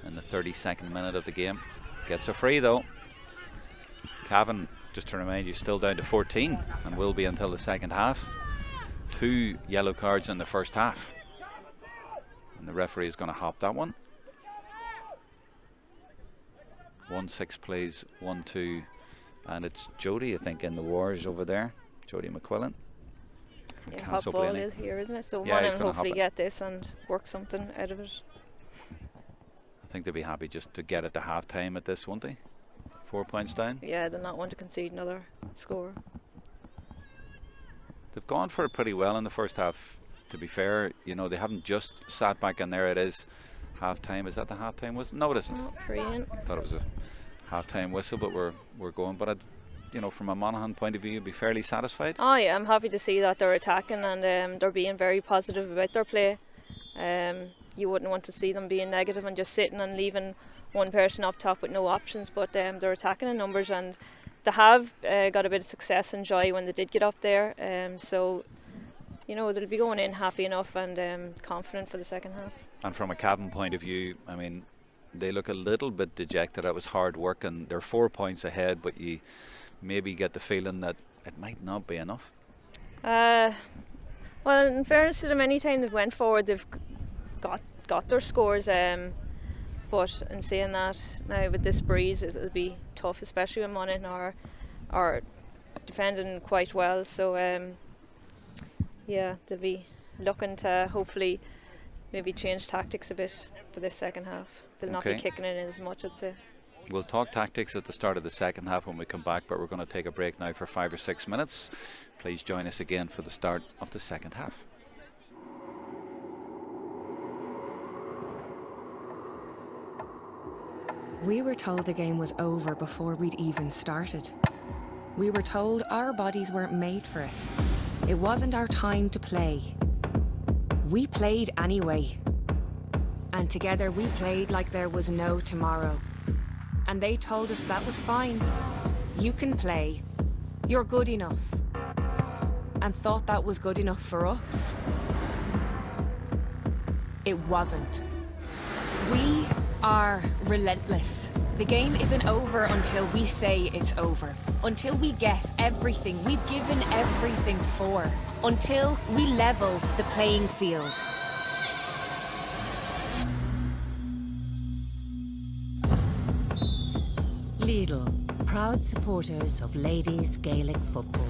in the 32nd minute of the game. Gets a free though. Cavan, just to remind you, still down to 14 and will be until the second half. 2 yellow cards in the first half. And the referee is going to hop that one. 1-6 plays 1-2. And it's Jodie, I think, in the wars over there. Jodie McQuillan. Yeah, hot ball is here, isn't it? So yeah, Monaghan hopefully get this and work something out of it. I think they'll be happy just to get it to half time at this, won't they? 4 points down. Yeah, they'll not want to concede another score. They've gone for it pretty well in the first half, to be fair. You know, they haven't just sat back in there. It is half time. Is that the half time whistle? No, it isn't. Oh, free in. I thought it was a half time whistle, but we're going. But you know, from a Monaghan point of view, you'd be fairly satisfied. Oh yeah, I'm happy to see that they're attacking and they're being very positive about their play. You wouldn't want to see them being negative and just sitting and leaving one person up top with no options, but they're attacking in numbers, and they have got a bit of success and joy when they did get up there. So, you know, they'll be going in happy enough and confident for the second half. And from a Cavan point of view, I mean, they look a little bit dejected. It was hard work and they're 4 points ahead, but you maybe get the feeling that it might not be enough. Well, in fairness to them, any time they've went forward, they've got their scores. But in saying that, now with this breeze, it'll be tough, especially when Monaghan are defending quite well. So yeah, they'll be looking to hopefully maybe change tactics a bit for this second half. They'll not be kicking it in as much, I'd say. We'll talk tactics at the start of the second half when we come back, but we're going to take a break now for 5 or 6 minutes. Please join us again for the start of the second half. We were told the game was over before we'd even started. We were told our bodies weren't made for it. It wasn't our time to play. We played anyway. And together we played like there was no tomorrow. And they told us that was fine. You can play. You're good enough. And thought that was good enough for us. It wasn't. We are relentless. The game isn't over until we say it's over. Until we get everything we've given everything for. Until we level the playing field. Lidl, proud supporters of ladies Gaelic football.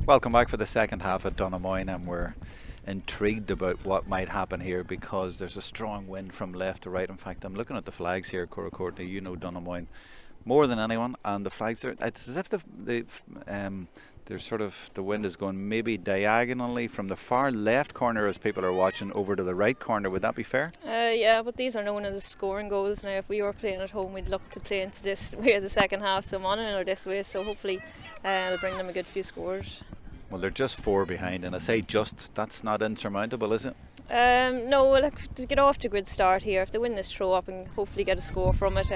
Welcome back for the second half at Donamoyne, and we're intrigued about what might happen here because there's a strong wind from left to right. In fact, I'm looking at the flags here, Cora Courtney, you know Donamoyne more than anyone, and the flags are, it's as if there's sort of, the wind is going maybe diagonally from the far left corner as people are watching over to the right corner. Would that be fair? Yeah, but these are known as scoring goals. Now if we were playing at home, we'd look to play into this way of the second half, so Monaghan are this way, so hopefully it'll bring them a good few scores. Well, they're just 4 behind, and I say just, that's not insurmountable, is it? No, we'll have to get off to a good start here. If they win this throw up and hopefully get a score from it,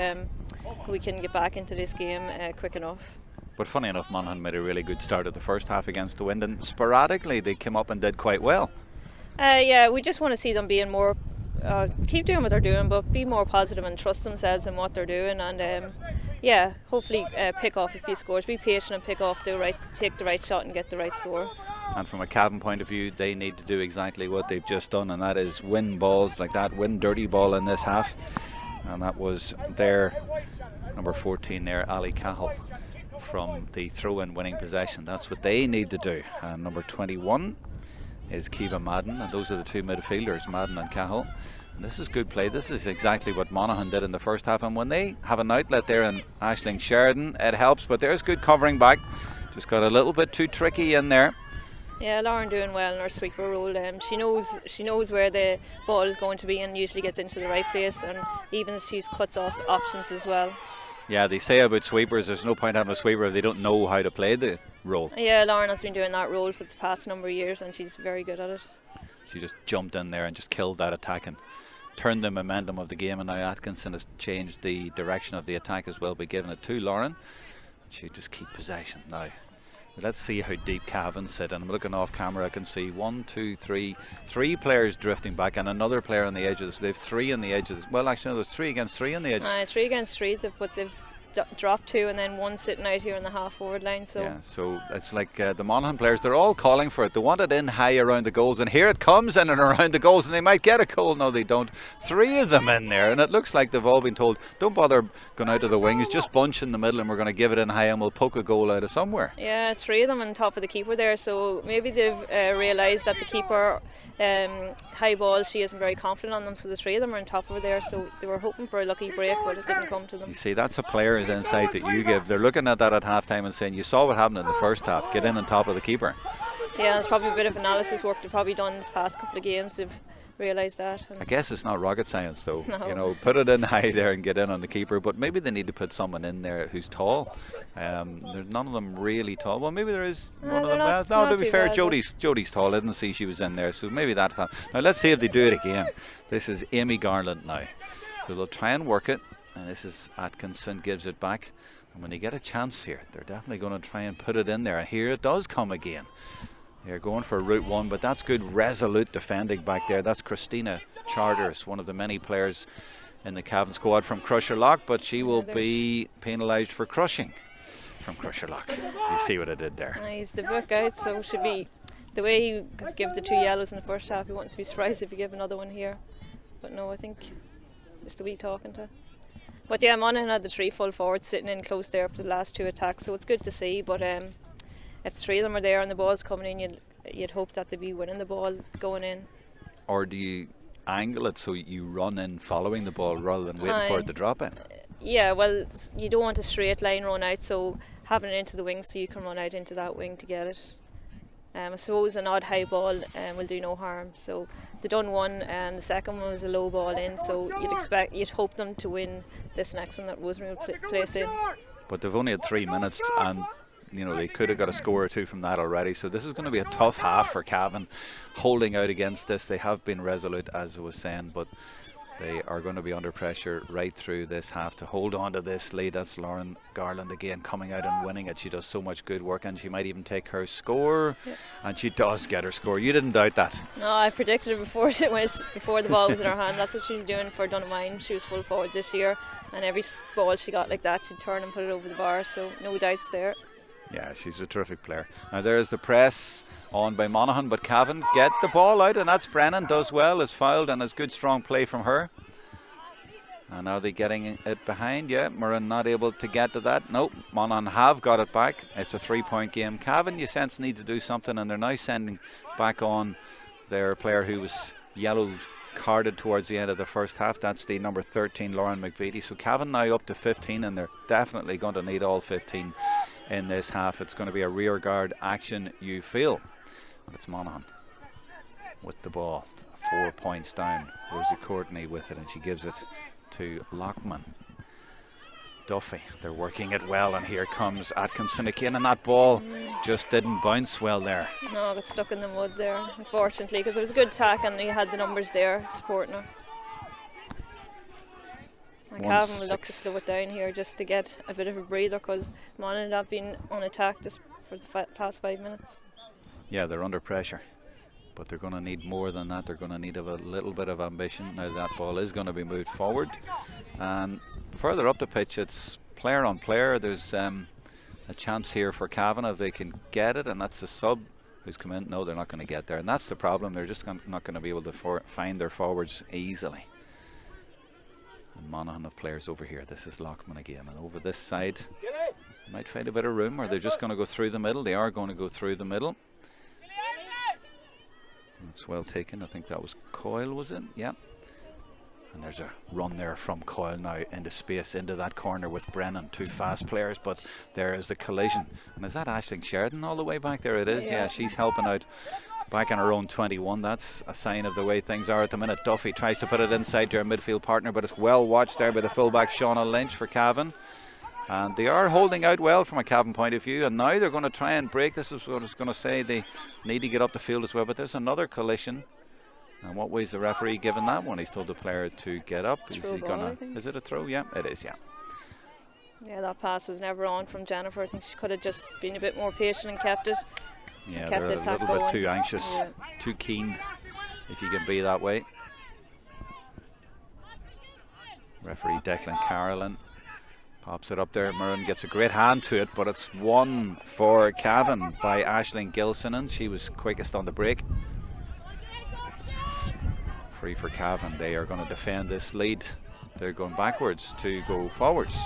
we can get back into this game quick enough. But funny enough, Monaghan made a really good start at the first half against the wind, and sporadically they came up and did quite well. Yeah, we just want to see them being more, keep doing what they're doing, but be more positive and trust themselves in what they're doing, and yeah, hopefully pick off a few scores. Be patient and pick off take the right shot and get the right score. And from a Cavan point of view, they need to do exactly what they've just done, and that is win balls like that, win dirty ball in this half. And that was their number 14 there, Ali Cahill, from the throw-in winning possession. That's what they need to do. And number 21 is Cavan Madden, and those are the two midfielders, Madden and Cahill. And this is good play. This is exactly what Monaghan did in the first half, and when they have an outlet there in Aisling Sheridan, it helps. But there's good covering back, just got a little bit too tricky in there. Yeah, Lauren doing well in her sweeper role. She knows where the ball is going to be and usually gets into the right place, and even she cuts off options as well. Yeah, they say about sweepers, there's no point having a sweeper if they don't know how to play the role. Yeah, Lauren has been doing that role for the past number of years, and she's very good at it. She just jumped in there and just killed that attack and turned the momentum of the game, and now Atkinson has changed the direction of the attack as well by giving it to Lauren. She just keep possession now. Let's see how deep Cavan sit, and I'm looking off camera. I can see 1, 2, 3 players drifting back, and another player on the edge of this. They've 3 on the edge of this. Well, actually, no, there's 3 against 3 on the edge. 3 against 3, but they've dropped 2 and then 1 sitting out here in the half forward line. So yeah, so it's like the Monaghan players, they're all calling for it. They want it in high around the goals, and here it comes in and around the goals, and they might get a goal. No, they don't. 3 of them in there, and it looks like they've all been told, don't bother going out of the wings, just bunch in the middle and we're going to give it in high and we'll poke a goal out of somewhere. Yeah, 3 of them on top of the keeper there, so maybe they've realised that the keeper high ball, she isn't very confident on them, so the 3 of them are on top of her there, so they were hoping for a lucky break, but it didn't come to them. You see, that's a player's insight that you give. They're looking at that at half time and saying, you saw what happened in the first half, get in on top of the keeper. Yeah, there's probably a bit of analysis work they've probably done this past couple of games. They've realised that. I guess it's not rocket science though. No. You know, put it in high there and get in on the keeper, but maybe they need to put someone in there who's tall. There's none of them really tall. Well, maybe there is one of them. No, to be fair, Jodie's tall. I didn't see she was in there, so maybe that happened. Now let's see if they do it again. This is Amy Garland now, so they'll try and work it, and this is Atkinson gives it back. And when they get a chance here, they're definitely going to try and put it in there. And here it does come again. They're going for route 1, but that's good resolute defending back there. That's Christina Charters, one of the many players in the Cavan squad from Crusher Lock, but she will be penalised for crushing from Crusher Lock. You see what I did there. He's the book out, so should be the way he gave the 2 yellows in the first half. He wants to be surprised if he give another one here. But no, I think just the wee talking to. But yeah, Monaghan had the 3 full forwards sitting in close there for the last 2 attacks, so it's good to see. But if the 3 of them are there and the ball's coming in, you'd hope that they'd be winning the ball going in. Or do you angle it so you run in following the ball rather than waiting for it to drop in? Yeah, well, you don't want a straight line run out, so having it into the wing so you can run out into that wing to get it. I suppose an odd high ball will do no harm. So they done one, and the second one was a low ball in. So you'd hope them to win this next one that Rosemary will place in. But they've only had 3 minutes, and you know they could have got a score or 2 from that already. So this is going to be a tough half for Cavan, holding out against this. They have been resolute, as I was saying, but they are going to be under pressure right through this half to hold on to this lead. That's Lauren Garland again coming out and winning it. She does so much good work, and she might even take her score. Yeah. And she does get her score. You didn't doubt that. No, I predicted it before the ball was in her hand. That's what she was doing for Donamoyne. She was full forward this year, and every ball she got like that, she'd turn and put it over the bar, so no doubts there. Yeah, she's a terrific player. Now there's the press on by Monaghan, but Cavan get the ball out, and that's Brennan does well, is fouled, and it's good strong play from her. And are they getting it behind? Yeah, Murren not able to get to that. Nope, Monaghan have got it back. It's a 3-point game. Cavan, you sense, need to do something, and they're now sending back on their player who was yellow carded towards the end of the first half. That's the number 13, Lauren McVitie. So Cavan now up to 15, and they're definitely going to need all 15 in this half. It's going to be a rear guard action, you feel. But it's Monaghan with the ball. 4 points down. Rosie Courtney with it, and she gives it to Lockman. Duffy, they're working it well, and here comes Atkinson again, and that ball just didn't bounce well there. No, got stuck in the mud there, unfortunately, because it was a good tack and he had the numbers there supporting her. And Cavan will look to slow it down here just to get a bit of a breather, because Monaghan have been on attack just for the past 5 minutes. Yeah, they're under pressure, but they're going to need more than that. They're going to need a little bit of ambition. Now that ball is going to be moved forward, and further up the pitch it's player on player. There's a chance here for Cavan if they can get it, and that's the sub who's come in. No, they're not going to get there, and that's the problem. They're just not going to be able to find their forwards easily. And Monaghan have players over here. This is Lockman again, and over this side they might find a bit of room, or they're just going to go through the middle. They are going to go through the middle. It's well taken. I think that was Coyle, was it? Yeah. And there's a run there from Coyle now into space, into that corner with Brennan. Two fast players, but there is the collision. And is that Aisling Sheridan all the way back there? It is, yeah. She's helping out back in her own 21. That's a sign of the way things are at the minute. Duffy tries to put it inside to her midfield partner, but it's well watched there by the fullback Shauna Lynch for Cavan. And they are holding out well from a Cavan point of view, and now they're going to try and break. This is what I was going to say. They need to get up the field as well, but there's another collision. And what way is the referee giving that one? He's told the player to get up. Is it a throw? Yeah, it is, yeah. Yeah, that pass was never on from Jennifer. I think she could have just been a bit more patient and kept it. Yeah, they're a little bit too anxious, too keen, if you can be that way. Referee Declan Carolyn pops it up there. Murren gets a great hand to it, but it's won for Cavan by Aisling Gilsonan. She was quickest on the break. Free for Cavan. They are going to defend this lead. They're going backwards to go forwards.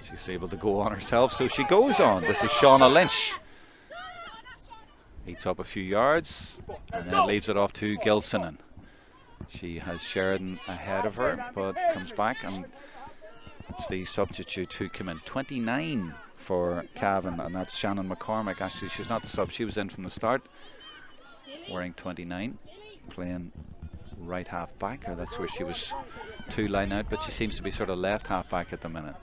She's able to go on herself, so she goes on. This is Shauna Lynch. Eats up a few yards and then leaves it off to Gilsonan. She has Sheridan ahead of her, but comes back, and it's the substitute who came in. 29 for Cavan, and that's Shannon McCormick. Actually, she's not the sub. She was in from the start, wearing 29, playing right half back, or that's where she was two line out, but she seems to be sort of left half back at the minute.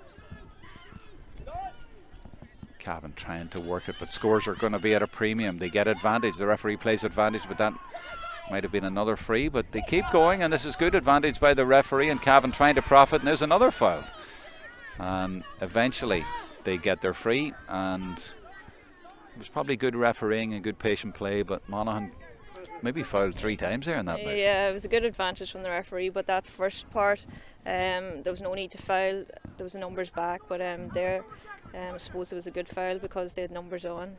Cavan trying to work it, but scores are going to be at a premium. They get advantage. The referee plays advantage, but that might have been another free, but they keep going, and this is good advantage by the referee, and Cavan trying to profit, and there's another foul. And eventually they get their free, and it was probably good refereeing and good patient play, but Monaghan maybe fouled 3 times there in that match. Yeah, it was a good advantage from the referee, but that first part, there was no need to foul. There was the numbers back, but there, I suppose it was a good foul because they had numbers on.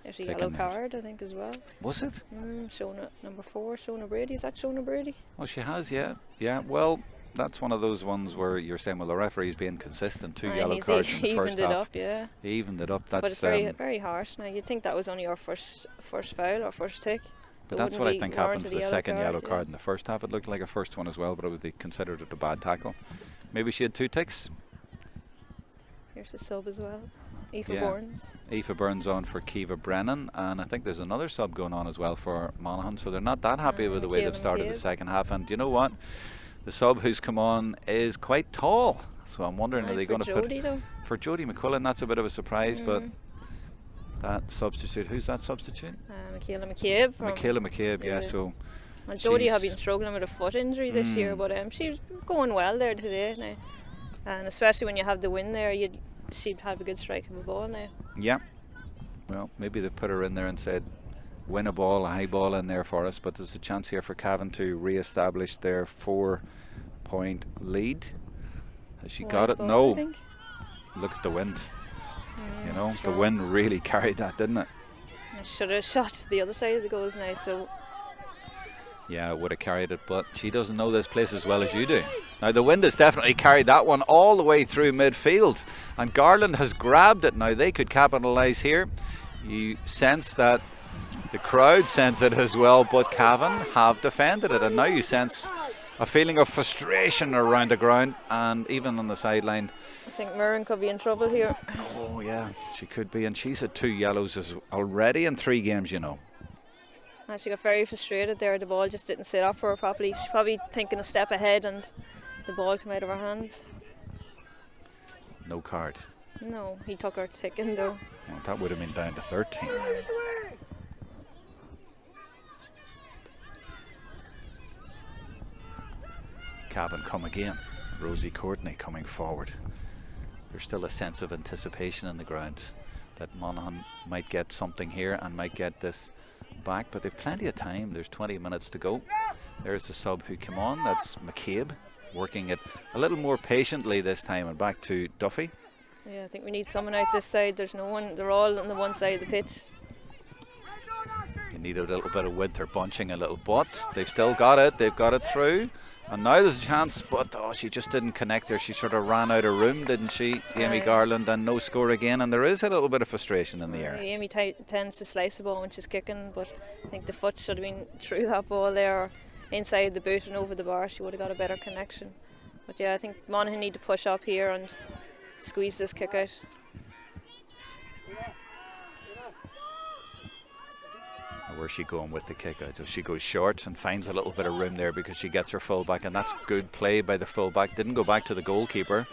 There's a yellow card, I think, as well. Was it? Shona, number 4, Shona Brady. Is that Shona Brady? Oh, she has, yeah. Yeah, well, that's one of those ones where you're saying, well, the referee's being consistent. 2 yellow cards in the first half. Evened it up, yeah. He evened it up. That's, but it's very, very harsh. Now, you'd think that was only our first foul or first tick. But that's what I think happened for the second yellow card in the first half. It looked like a first one as well, but they considered it a bad tackle. Maybe she had 2 ticks. Here's the sub as well. Aoife Burns. Aoife Burns on for Kiva Brennan, and I think there's another sub going on as well for Monaghan, so they're not that happy with the way they've started the second half. And do you know what? The sub who's come on is quite tall, so I'm wondering, are they going to put for Jodie McQuillan? That's a bit of a surprise, but that substitute, who's that substitute? Michaela McCabe. Michaela McCabe, yeah. So well, Jodie had been struggling with a foot injury this year, but she's going well there today now, and especially when you have the win there, she'd have a good strike of a ball now. Yeah. Well, maybe they've put her in there and said, win a ball, a high ball in there for us, but there's a chance here for Cavan to re-establish their 4-point lead. Has she got it? No. Look at the wind. You know, the wind really carried that, didn't it? should have shot to the other side of the goals now, so Yeah, would have carried it, but she doesn't know this place as well as you do. Now the wind has definitely carried that one all the way through midfield, and Garland has grabbed it. Now they could capitalise here. You sense that the crowd sense it as well, but Cavan have defended it, and now you sense a feeling of frustration around the ground and even on the sideline. I think Murren could be in trouble here. Oh yeah, she could be, and she's had 2 yellows already in 3 games, you know. And she got very frustrated there. The ball just didn't sit up for her properly. She's probably thinking a step ahead and the ball came out of her hands. No card. No, he took her ticking though. Well, that would have been down to 13. Cavan come again. Rosie Courtney coming forward. There's still a sense of anticipation in the ground that Monaghan might get something here and might get this back, but they've plenty of time. There's 20 minutes to go. There's the sub who came on. That's McCabe, working it a little more patiently this time, and back to Duffy. Yeah, I think we need someone out this side. There's no one. They're all on the one side of the pitch. You need a little bit of width or bunching a little, but they've still got it. They've got it through, and now there's a chance, but she just didn't connect there. She sort of ran out of room, didn't she, Amy Garland, and no score again, and there is a little bit of frustration in the air. Amy tends to slice the ball when she's kicking, but I think the foot should have been through that ball there, or inside the boot and over the bar. She would have got a better connection. But yeah, I think Monaghan need to push up here and squeeze this kick out. Where's she going with the kick out? She goes short and finds a little bit of room there because she gets her fullback, and that's good play by the fullback. Didn't go back to the goalkeeper,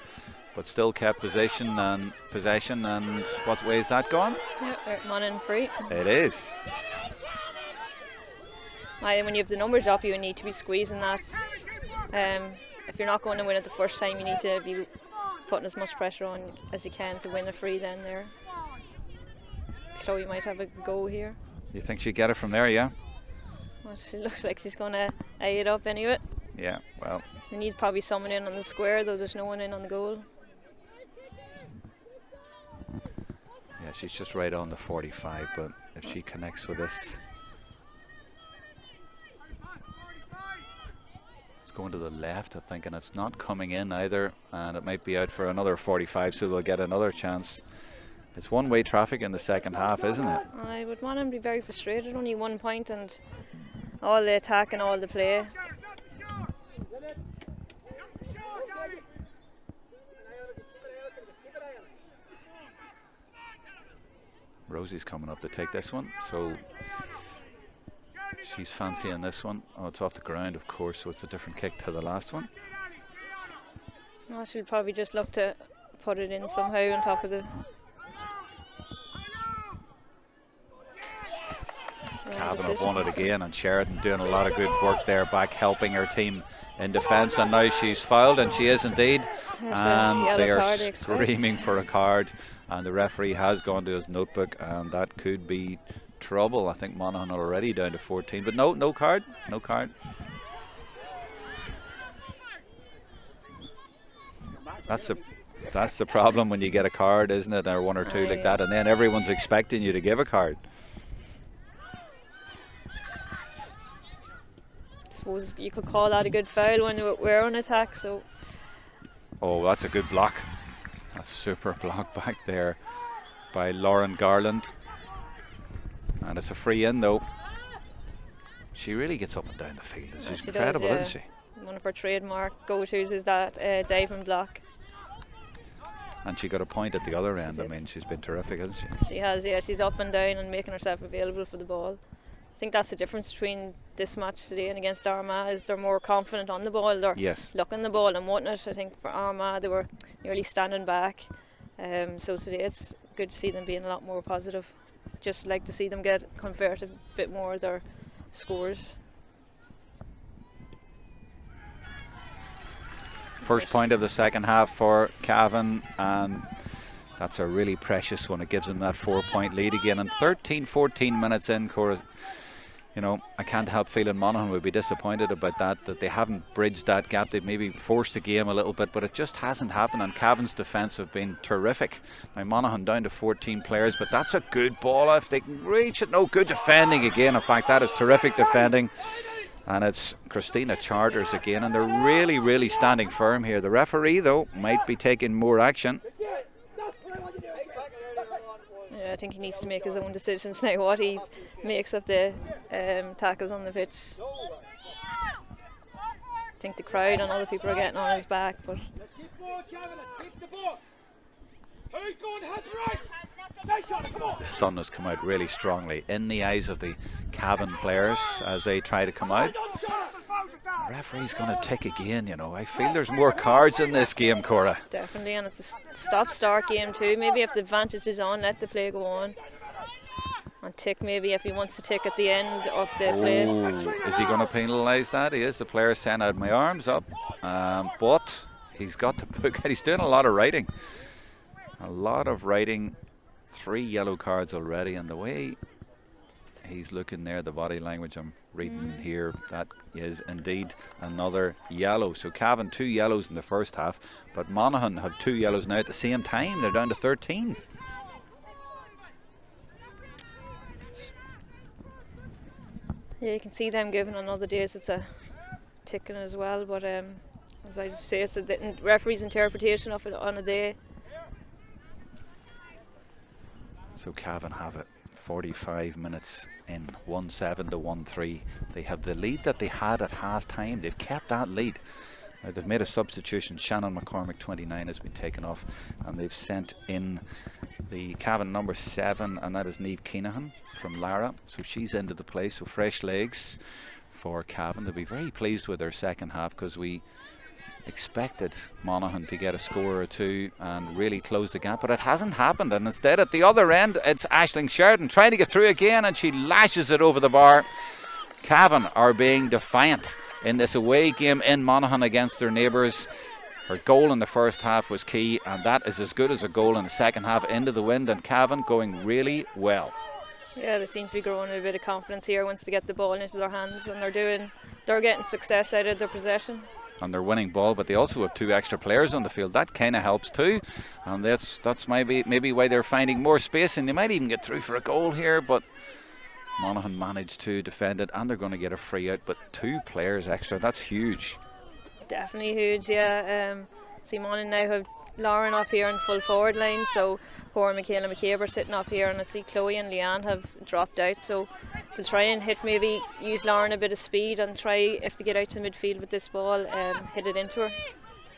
but still kept possession. And what way is that gone? Yeah, Monaghan free. It is. When you have the numbers up, you need to be squeezing that. If you're not going to win it the first time, you need to be putting as much pressure on as you can to win a free then there. So you might have a go here. You think she'd get it from there, yeah? Well, she looks like she's going to eye it up anyway. Yeah, well. We need probably someone in on the square, though there's no one in on the goal. Yeah, she's just right on the 45, but if she connects with this. It's going to the left, I think, and it's not coming in either, and it might be out for another 45, so they'll get another chance. It's one-way traffic in the second half, isn't it? I would want him to be very frustrated. Only 1 point and all the attack and all the play. Rosie's coming up to take this one, so she's fancying this one. Oh, it's off the ground, of course, so it's a different kick to the last one. No, she'll probably just look to put it in somehow on top of the... Cavan have won it again, and Sheridan doing a lot of good work there back, helping her team in defence, and now she's fouled, and she is indeed, and they are screaming for a card, and the referee has gone to his notebook, and that could be trouble. I think Monaghan are already down to 14, but no card. That's the problem when you get a card, isn't it, or one or two like that, and then everyone's expecting you to give a card. I suppose you could call that a good foul when we're on attack. So. Oh, that's a good block. A super block back there by Lauren Garland. And it's a free in though. She really gets up and down the field. She's incredible, isn't she? One of her trademark go-tos is that diving block. And she got a point at the other end. I mean, she's been terrific, hasn't she? She has, yeah. She's up and down and making herself available for the ball. I think that's the difference between this match today and against Armagh, is they're more confident on the ball. They're looking the ball and wanting it. I think for Armagh they were nearly standing back. So today it's good to see them being a lot more positive. Just like to see them convert a bit more of their scores. First point of the second half for Cavan, and that's a really precious one. It gives them that 4-point lead again, and 13-14 minutes in, Cora. You know, I can't help feeling Monaghan would be disappointed about that they haven't bridged that gap. They've maybe forced the game a little bit, but it just hasn't happened, and Cavan's defence have been terrific. Now Monaghan down to 14 players, but that's a good ball if they can reach it. No, good defending again. In fact, that is terrific defending. And it's Christina Charters again, and they're really, really standing firm here. The referee, though, might be taking more action. Yeah, I think he needs to make his own decisions now, what he makes of the tackles on the pitch. I think the crowd and other people are getting on his back, but the sun has come out really strongly in the eyes of the Cavan players as they try to come out. The referee's going to tick again, you know. I feel there's more cards in this game, Cora. definitely, and it's a stop-start game too. Maybe if the advantage is on, let the play go on. And tick maybe if he wants to tick at the end of the play. Is he going to penalise that? He is. The player saying, "I had my arms up," but he's got the book. He's doing a lot of writing. A lot of writing. 3 yellow cards already, and the way he's looking there, the body language I'm reading here, that is indeed another yellow. So Cavan 2 yellows in the first half, but Monaghan have 2 yellows now at the same time. They're down to 13. Yeah, you can see them giving on other days it's a ticking as well, but as I say, it's the referee's interpretation of it on a day. So Cavan have it 45 minutes in, 1-7 to 1-3. They have the lead that they had at half time. They've kept that lead. Now they've made a substitution. Shannon McCormick, 29, has been taken off, and they've sent in the Cavan number 7, and that is Niamh Keenahan from Lara. So she's into the play. So fresh legs for Cavan. They'll be very pleased with their second half, because we expected Monaghan to get a score or two and really close the gap, but it hasn't happened. And instead, at the other end, it's Aisling Sheridan trying to get through again, and she lashes it over the bar. Cavan are being defiant in this away game in Monaghan against their neighbours. Her goal in the first half was key, and that is as good as a goal in the second half. Into the wind, and Cavan going really well. Yeah, they seem to be growing a bit of confidence here once they get the ball into their hands, and they're getting success out of their possession. And they're winning ball, but they also have 2 extra players on the field. That kind of helps too, and that's maybe why they're finding more space, and they might even get through for a goal here. But Monaghan managed to defend it, and they're going to get a free out. But 2 players extra, that's huge. Definitely huge, yeah. See, Monaghan now have Lauren up here in full forward line, so Cora, Michaela McCabe are sitting up here, and I see Chloe and Leanne have dropped out, so they'll try and use Lauren a bit of speed and try, if they get out to midfield with this ball, hit it into her.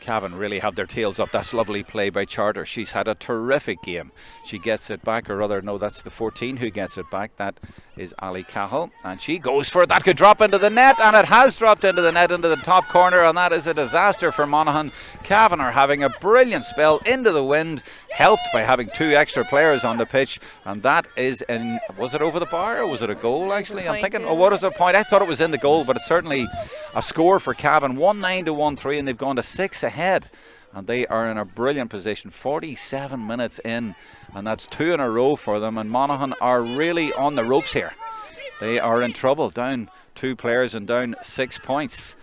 Cavan really have their tails up. That's lovely play by Charter. She's had a terrific game. She gets it back, or rather, no, that's the 14 who gets it back. That is Ali Cahill, and she goes for it. That could drop into the net, and it has dropped into the net, into the top corner, and that is a disaster for Monaghan. Cavan are having a brilliant spell into the wind, helped by having 2 extra players on the pitch, and that is in, was it over the bar or was it a goal actually? I'm thinking, what is the point? I thought it was in the goal, but it's certainly a score for Cavan. 1-9 to 1-3, and they've gone to 6 ahead, and they are in a brilliant position. 47 minutes in, and that's 2 in a row for them, and Monaghan are really on the ropes here. They are in trouble, down 2 players and down 6 points.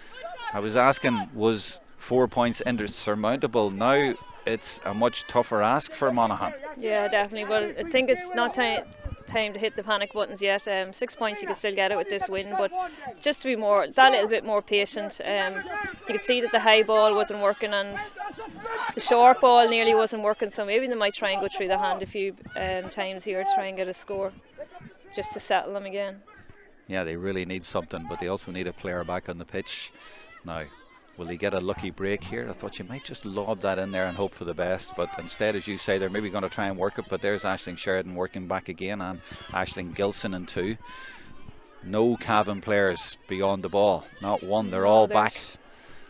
I was asking, was 4 points insurmountable? Now it's a much tougher ask for Monaghan. Yeah, definitely, but I think it's not time to hit the panic buttons yet. 6 points, you can still get it with this win, but just to be that little bit more patient. You could see that the high ball wasn't working, and the short ball nearly wasn't working, so maybe they might try and go through the hand a few times here to try and get a score, just to settle them again. Yeah, they really need something, but they also need a player back on the pitch now. Will they get a lucky break here? I thought you might just lob that in there and hope for the best, but instead, as you say, they're maybe going to try and work it. But there's Aisling Sheridan working back again, and Aisling Gilson in 2. No Cavan players beyond the ball, not one. They're all back.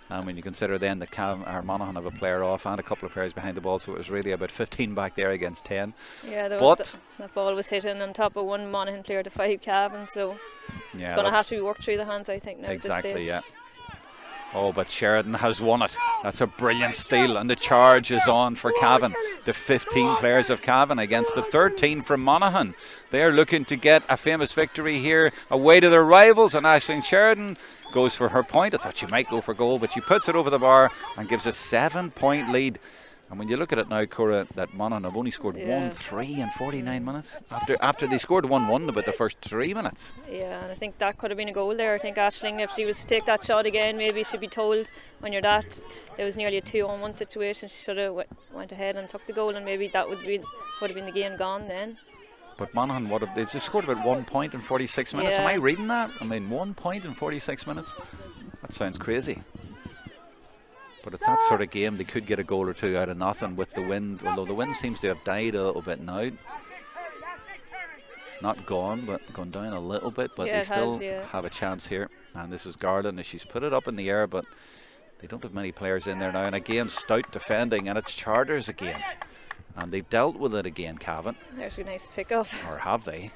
And when you consider then that Monaghan have a player off and a couple of players behind the ball, so it was really about 15 back there against 10. Yeah, but that ball was hitting on top of 1 Monaghan player to 5 Cavan, so yeah, it's going to have to be worked through the hands, I think, now. Exactly, at this stage. Yeah. Oh, but Sheridan has won it. That's a brilliant steal, and the charge is on for Cavan. The 15 players of Cavan against the 13 from Monaghan. They're looking to get a famous victory here away to their rivals, and Aisling Sheridan goes for her point. I thought she might go for goal, but she puts it over the bar and gives a 7-point lead. And when you look at it now, Cora, that Monaghan have only scored 1-3 in 49 minutes after they scored 1-1 about the first 3 minutes. Yeah, and I think that could have been a goal there. I think Aisling, if she was to take that shot again, maybe she'd be told when you're that, it was nearly a 2-on-1 situation. She should have went ahead and took the goal, and maybe that would have been the game gone then. But Monaghan, they've scored about 1 point in 46 minutes. Yeah. Am I reading that? I mean, 1 point in 46 minutes? That sounds crazy. But it's that sort of game. They could get a goal or two out of nothing with the wind, although the wind seems to have died a little bit now. Not gone, but gone down a little bit, but they still have a chance here. And this is Garland as she's put it up in the air, but they don't have many players in there now. And again, stout defending, and it's Charters again. And they've dealt with it again, Cavan. There's a nice pick up. Or have they?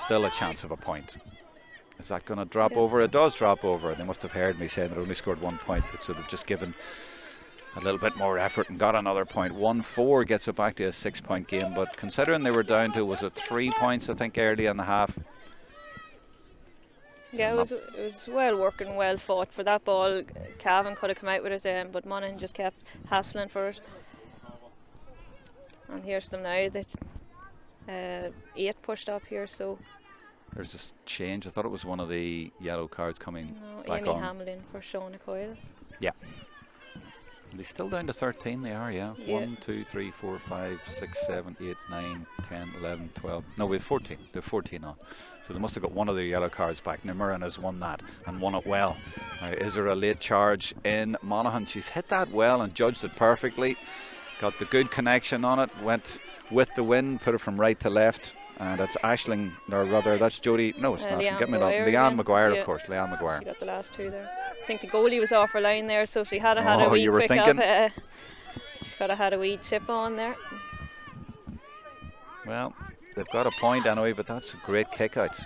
Still a chance of a point. Is that going to drop over? It does drop over. They must have heard me saying they only scored 1 point, so they've just given a little bit more effort and got another point. 1-4 gets it back to a 6-point game, but considering they were down to, was it 3 points, I think, early in the half? Yeah, it was well working, well fought for that ball. Cavan could have come out with it, but Monaghan just kept hassling for it. And here's them now. They 8 pushed up here, so. There's this change. I thought it was one of the yellow cards coming back Amy on. Hamlin for Shauna Coyle. Yeah. Are they still down to 13? They are, yeah. 1, 2, 3, 4, 5, 6, 7, 8, 9, 10, 11, 12. No, we have 14. They're 14 on. So they must have got one of the yellow cards back. Nimuran has won that and won it well. Is there a late charge in Monaghan? She's hit that well and judged it perfectly. Got the good connection on it. Went with the wind, put it from right to left. And that's Aisling, or rather, that's Jodie. No, it's not. Leanne Maguire, of course. Leanne Maguire. She got the last 2 there. I think the goalie was off her line there, so she had a wee quick up. She's got to had a wee chip on there. Well, they've got a point anyway, but that's a great kick out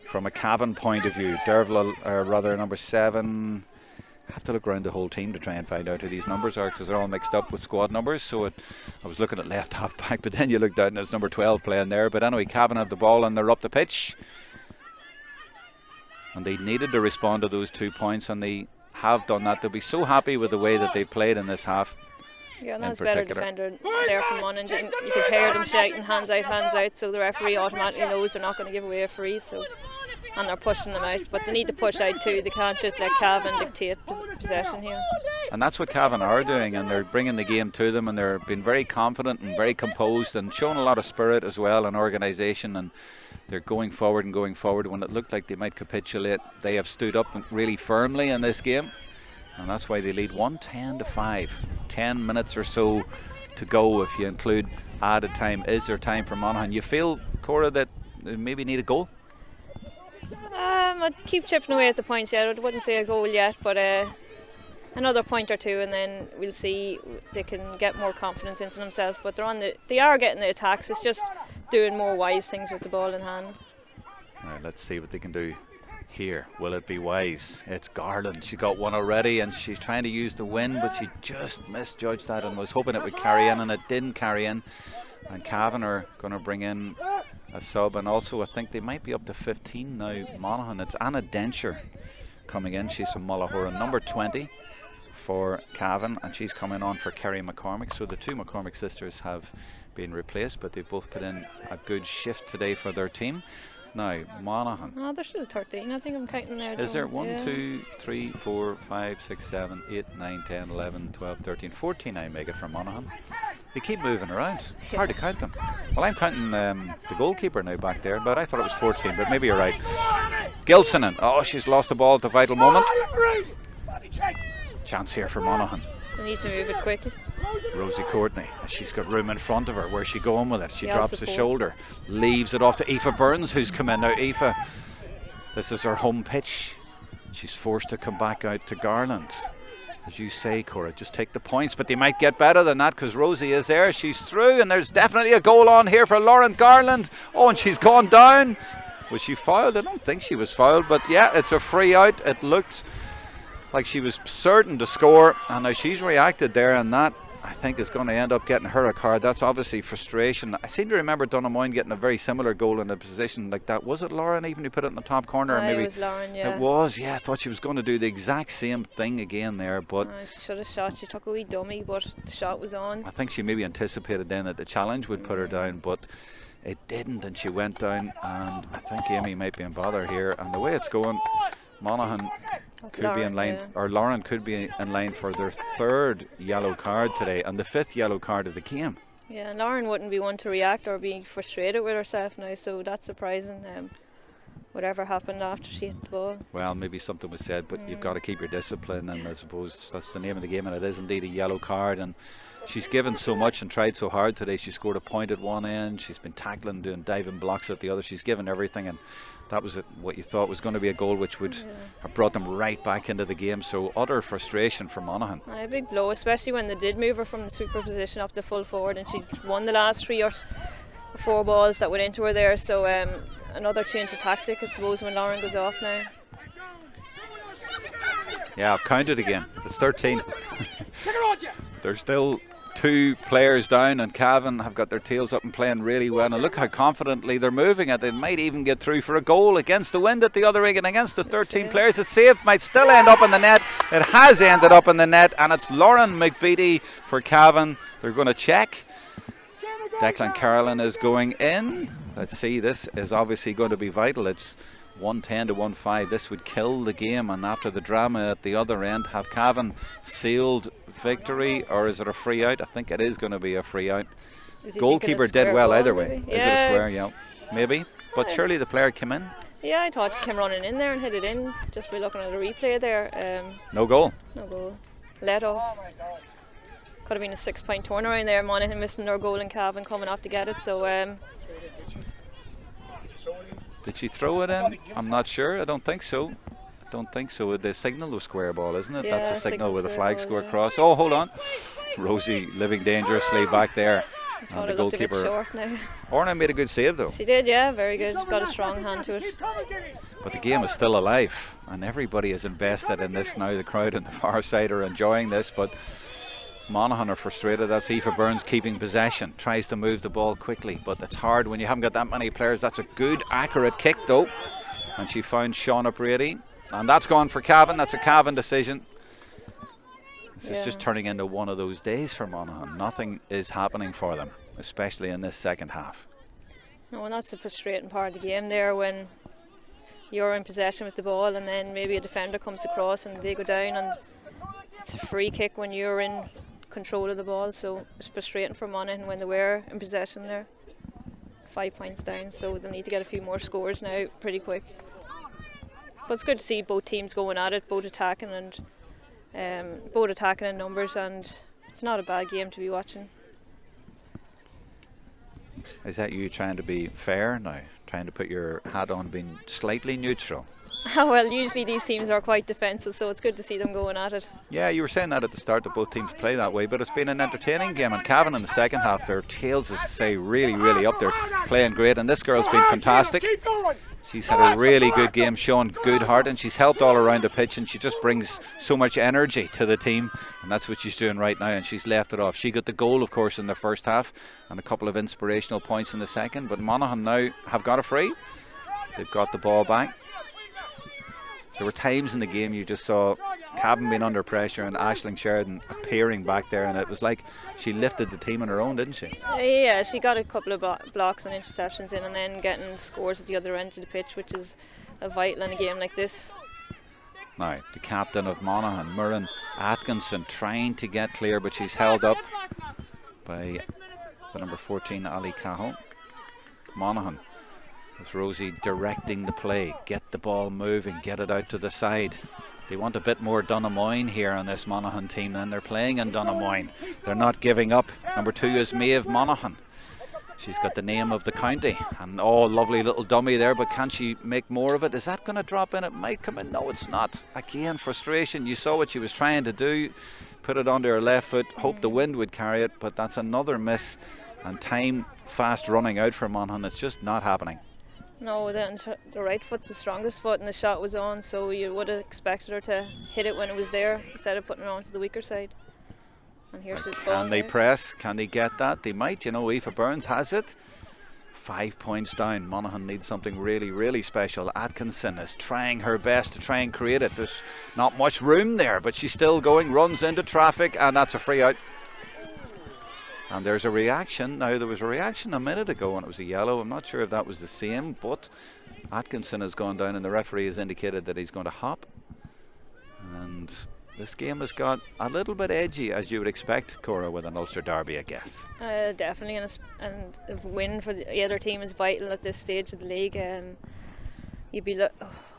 from a Cavan point of view. Dervla, or rather, number 7. I have to look around the whole team to try and find out who these numbers are, because they're all mixed up with squad numbers. So I was looking at left half back, but then you look down and there's number 12 playing there. But anyway, Cavan have the ball and they're up the pitch, and they needed to respond to those 2 points, and they have done that. They'll be so happy with the way that they played in this half. Yeah, and that's better defender there from Monaghan. You could hear them shouting hands out, so the referee automatically knows they're not going to give away a free. So. And they're pushing them out, but they need to push out too. They can't just let Cavan dictate possession here. And that's what Cavan are doing, and they're bringing the game to them, and they're being very confident and very composed and showing a lot of spirit as well and organisation, and they're going forward. When it looked like they might capitulate, they have stood up really firmly in this game, and that's why they lead 10-5. 10 minutes or so to go if you include added time. Is there time for Monaghan? You feel, Cora, that they maybe need a goal? I'd keep chipping away at the points yet. I wouldn't say a goal yet, but another point or two, and then we'll see. They can get more confidence into themselves. But they are getting the attacks. It's just doing more wise things with the ball in hand. Right, let's see what they can do here. Will it be wise? It's Garland. She got one already, and she's trying to use the wind, but she just misjudged that and was hoping it would carry in, and it didn't carry in. And Cavan are going to bring in a sub, and also I think they might be up to 15 now. Monaghan, it's Anna Densher coming in. She's from Mullahoran, number 20 for Cavan, and she's coming on for Kerry McCormick. So the 2 McCormick sisters have been replaced, but they've both put in a good shift today for their team. Now Monaghan, they're still 13. I think I'm counting there. Is there 1, 2, 3, 4, 5, 6, 7, 8, 9, 10, 11, 12, 13, 14 I make it from Monaghan. They keep moving around. It's hard to count them. Well, I'm counting the goalkeeper now back there, but I thought it was 14, but maybe you're right. Gilsonen. Oh, she's lost the ball at the vital moment. Chance here for Monaghan. They need to move it quickly. Rosie Courtney, she's got room in front of her. Where's she going with it? She drops the shoulder, leaves it off to Aoife Burns, who's come in now. Aoife, this is her home pitch. She's forced to come back out to Garland. As you say, Cora, just take the points, but they might get better than that because Rosie is there. She's through, and there's definitely a goal on here for Lauren Garland. Oh, and she's gone down. Was she fouled? I don't think she was fouled, but yeah, it's a free out. It looked like she was certain to score, and now she's reacted there, and that I think is going to end up getting her a card. That's obviously frustration. I seem to remember Donamoyne getting a very similar goal in a position like that. Was it Lauren even who put it in the top corner? Or maybe it was Lauren, yeah. It was, yeah. I thought she was going to do the exact same thing again there, but she should have shot. She took a wee dummy, but the shot was on. I think she maybe anticipated then that the challenge would put her down, but it didn't, and she went down, and I think Amy might be in bother here, and the way it's going, Monaghan could be in line, or Lauren could be in line for their 3rd yellow card today and the 5th yellow card of the game. Yeah, and Lauren wouldn't be one to react or be frustrated with herself now, so that's surprising. Whatever happened after she hit the ball. Well, maybe something was said, but you've got to keep your discipline, and I suppose that's the name of the game, and it is indeed a yellow card. And she's given so much and tried so hard today. She scored a point at one end, she's been tackling, doing diving blocks at the other. She's given everything, and that was what you thought was going to be a goal, which would have brought them right back into the game. So utter frustration for Monaghan. A big blow, especially when they did move her from the sweeper position up to full forward, and she's won the last 3 or 4 balls that went into her there. So another change of tactic, I suppose, when Lauren goes off now. Yeah, I've counted again. It's 13. There's still 2 players down, and Cavan have got their tails up and playing really well. And look how confidently they're moving it. They might even get through for a goal against the wind at the other end, and against the 13 players. It's saved, might still end up in the net. It has ended up in the net, and it's Lauren McVitie for Cavan. They're going to check. Declan Carolyn is going in. Let's see, this is obviously going to be vital. It's 110 to 1-5. This would kill the game, and after the drama at the other end, have Cavan sealed victory, or is it a free out? I think it is going to be a free out. Goalkeeper did well either way. Maybe? Is it a square? Yeah, maybe. But surely the player came in. Yeah, I thought she came running in there and hit it in. Just by looking at the replay there. No goal. No goal. Let off. Could have been a 6-point turnaround there. Monaghan missing their goal and Cavan coming off to get it. So. Did she throw it in? I'm not sure. I don't think so. The signal was square ball, isn't it? Yeah, that's a signal with a flags go yeah. across. Oh, hold on. Rosie living dangerously back there. And the goalkeeper. Short now. Orna made a good save though. She did, yeah, very good. Got a strong hand to it. But the game is still alive, and everybody is invested in this now. The crowd on the far side are enjoying this, but Monaghan are frustrated. That's Aoife Burns keeping possession, tries to move the ball quickly, but it's hard when you haven't got that many players. That's a good, accurate kick though, and she found Shauna Brady, and that's gone for Cavan. That's a Cavan decision. This is just turning into one of those days for Monaghan. Nothing is happening for them, especially in this second half. No, and that's the frustrating part of the game there, when you're in possession with the ball and then maybe a defender comes across and they go down, and it's a free kick when you're in control of the ball. So it's frustrating for Monaghan when they were in possession there. 5 points down, so they'll need to get a few more scores now pretty quick. But it's good to see both teams going at it, both attacking in numbers, and it's not a bad game to be watching. Is that you trying to be fair now? Trying to put your hat on being slightly neutral? Well, usually these teams are quite defensive, so it's good to see them going at it. Yeah, you were saying that at the start, that both teams play that way, but it's been an entertaining game, and Cavan in the second half, their tails, as I say, really up there, playing great, and this girl's been fantastic. She's had a really good game, showing good heart, and she's helped all around the pitch, and she just brings so much energy to the team, and that's what she's doing right now, and she's left it off. She got the goal, of course, in the first half, and a couple of inspirational points in the second, but Monaghan now have got a free. They've got the ball back. There were times in the game you just saw Cavan being under pressure and Aisling Sheridan appearing back there, and it was like she lifted the team on her own, didn't she? Yeah, she got a couple of blocks and interceptions in, and then getting scores at the other end of the pitch, which is vital in a game like this. Now, the captain of Monaghan, Murren Atkinson, trying to get clear, but she's held up by the number 14, Ali Cahill. Monaghan, with Rosie directing the play, get the ball moving, get it out to the side. They want a bit more Donamoyne here on this Monaghan team, and they're playing in Donamoyne. They're not giving up. Number 2 is Maeve Monaghan. She's got the name of the county, and oh, lovely little dummy there, but can she make more of it? Is that going to drop in? It might come in. No, it's not. Again, frustration. You saw what she was trying to do, put it onto her left foot, hope the wind would carry it, but that's another miss, and time fast running out for Monaghan. It's just not happening. No, the right foot's the strongest foot, and the shot was on, so you would have expected her to hit it when it was there instead of putting it onto the weaker side. And here's the Can they press? Can they get that? They might. You know, Aoife Burns has it. 5 points down. Monaghan needs something really, really special. Atkinson is trying her best to try and create it. There's not much room there, but she's still going, runs into traffic, and that's a free out. And there's a reaction. Now, there was a reaction a minute ago, and it was a yellow. I'm not sure if that was the same, but Atkinson has gone down, and the referee has indicated that he's going to hop. And this game has got a little bit edgy, as you would expect, Cora, with an Ulster derby, I guess. Definitely, and a win for the other team is vital at this stage of the league. You'd be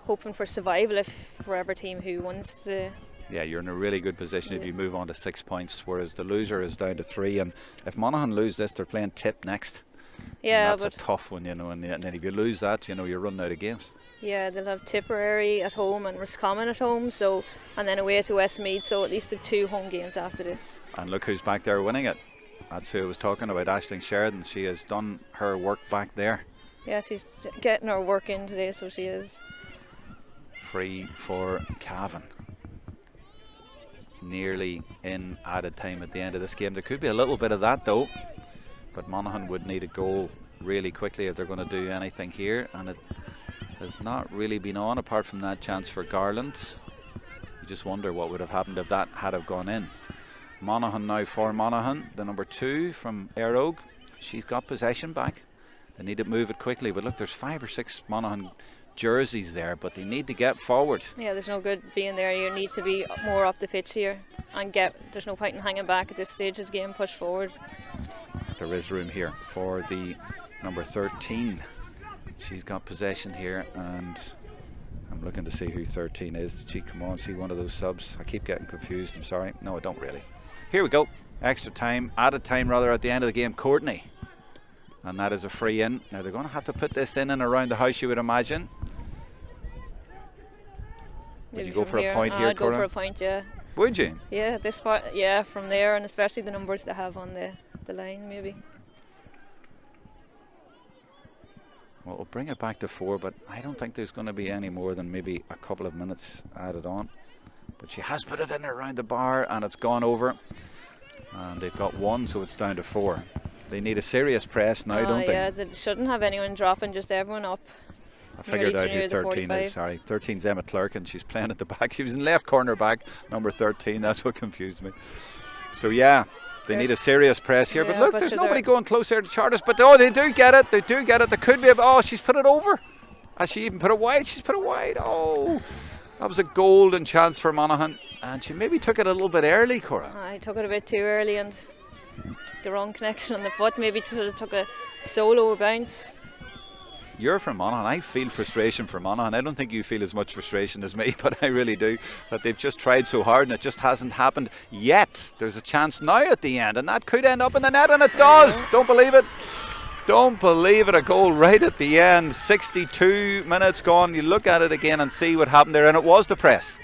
hoping for survival if whatever team who wins the... Yeah, you're in a really good position if you move on to 6 points, whereas the loser is down to 3. And if Monaghan lose this, they're playing Tip next. Yeah, and that's a tough one, you know. And then if you lose that, you know, you're running out of games. Yeah, they'll have Tipperary at home and Roscommon at home, so, and then away to Westmeath, so at least they've 2 home games after this. And look who's back there winning it. That's who I was talking about, Aisling Sheridan. She has done her work back there. Yeah, she's getting her work in today, so she is. Free for Cavan. Nearly in added time at the end of this game. There could be a little bit of that though, but Monaghan would need a goal really quickly if they're going to do anything here, and it has not really been on apart from that chance for Garland. You just wonder what would have happened if that had have gone in. Monaghan now for Monaghan, the number 2 from Aerogue. She's got possession back. They need to move it quickly, but look, there's 5 or 6 Monaghan jerseys there, but they need to get forward. Yeah, there's no good being there. You need to be more up the pitch here and there's no point in hanging back at this stage of the game. Push forward. There is room here for the number 13. She's got possession here, and I'm looking to see who 13 is. Did she come on, see one of those subs? I keep getting confused, I'm sorry. No, I don't really. Here we go. Extra time, added time rather, at the end of the game. Courtney. And that is a free in. Now they're going to have to put this in and around the house, you would imagine. Would you go for a point here, I'd Cora? go for a point, yeah. Would you? Yeah, this part, yeah, from there, and especially the numbers they have on the line, maybe. Well, we'll bring it back to 4, but I don't think there's going to be any more than maybe a couple of minutes added on. But she has put it in around the bar, and it's gone over. And they've got 1, so it's down to 4. They need a serious press now, don't they? Yeah, they shouldn't have anyone dropping, just everyone up. I figured out who 13 is. Sorry, 13's Emma Clerk, and she's playing at the back. She was in left corner back, number 13. That's what confused me. So yeah, they need a serious press here. But look, there's nobody going close there to Charters. But they do get it. They do get it. There could be. Oh, she's put it over. Has she even put it wide? She's put it wide. Oh, that was a golden chance for Monaghan, and she maybe took it a little bit early, Cora. I took it a bit too early, and the wrong connection on the foot. Maybe took a solo bounce. You're from Monaghan. I feel frustration for Monaghan. I don't think you feel as much frustration as me, but I really do. That they've just tried so hard and it just hasn't happened yet. There's a chance now at the end, and that could end up in the net, and it does. Don't believe it. Don't believe it. A goal right at the end. 62 minutes gone. You look at it again and see what happened there, and it was the press.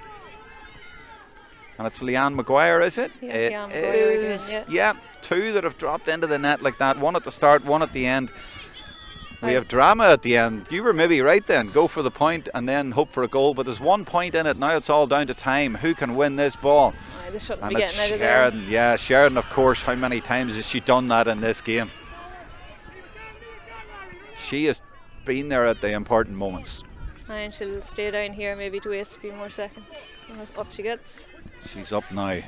And it's Leanne Maguire, is it? Yeah, it Leanne Maguire again, yeah, 2 that have dropped into the net like that. 1 at the start, 1 at the end. We have drama at the end. You were maybe right then. Go for the point and then hope for a goal. But there's 1 point in it. Now it's all down to time. Who can win this ball? They shouldn't and be it's getting out Sheridan. of there. Yeah, Sheridan, of course. How many times has she done that in this game? She has been there at the important moments. And she'll stay down here maybe to waste a few more seconds. And up she gets. She's up now.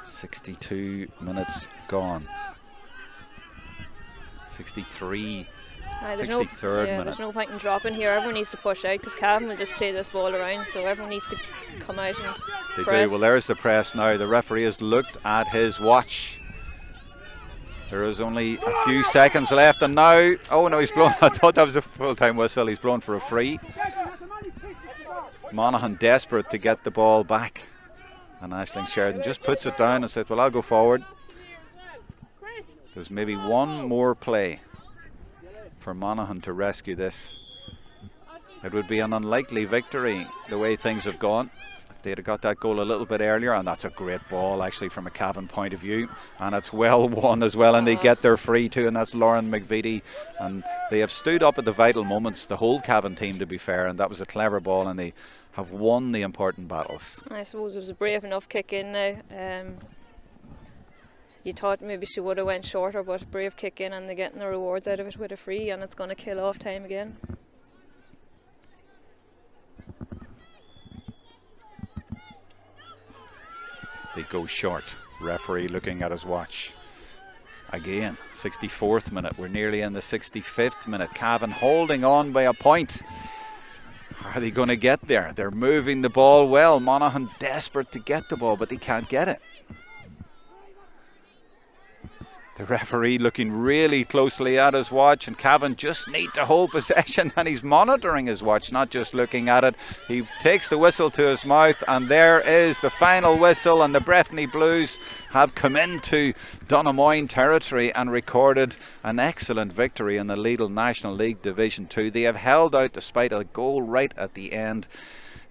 62 minutes gone. 63. 63rd minute. There's no point in dropping here. Everyone needs to push out because Cavan will just play this ball around, so everyone needs to come out and they press. do. Well, there's the press now. The referee has looked at his watch. There is only a few seconds left, and now, oh no, he's blown. I thought that was a full-time whistle. He's blown for a free. Monaghan desperate to get the ball back, and Aisling Sheridan just puts it down and says, well, I'll go forward. There's maybe 1 more play for Monaghan to rescue this. It would be an unlikely victory the way things have gone. If they'd have got that goal a little bit earlier, and that's a great ball actually from a Cavan point of view, and it's well won as well, and they get their free too, and that's Lauren McVitie, and they have stood up at the vital moments, the whole Cavan team to be fair, and that was a clever ball, and they have won the important battles. I suppose it was a brave enough kick in now. You thought maybe she would have went shorter, but brave kick in, and they're getting the rewards out of it with a free, and it's going to kill off time again. They go short. Referee looking at his watch. Again, 64th minute. We're nearly in the 65th minute. Cavan holding on by a point. Are they going to get there? They're moving the ball well. Monaghan desperate to get the ball, but they can't get it. The referee looking really closely at his watch, and Cavan just need to hold possession, and he's monitoring his watch, not just looking at it. He takes the whistle to his mouth, and there is the final whistle, and the Breffni Blues have come into Donamoyne territory and recorded an excellent victory in the Lidl National League Division 2. They have held out despite a goal right at the end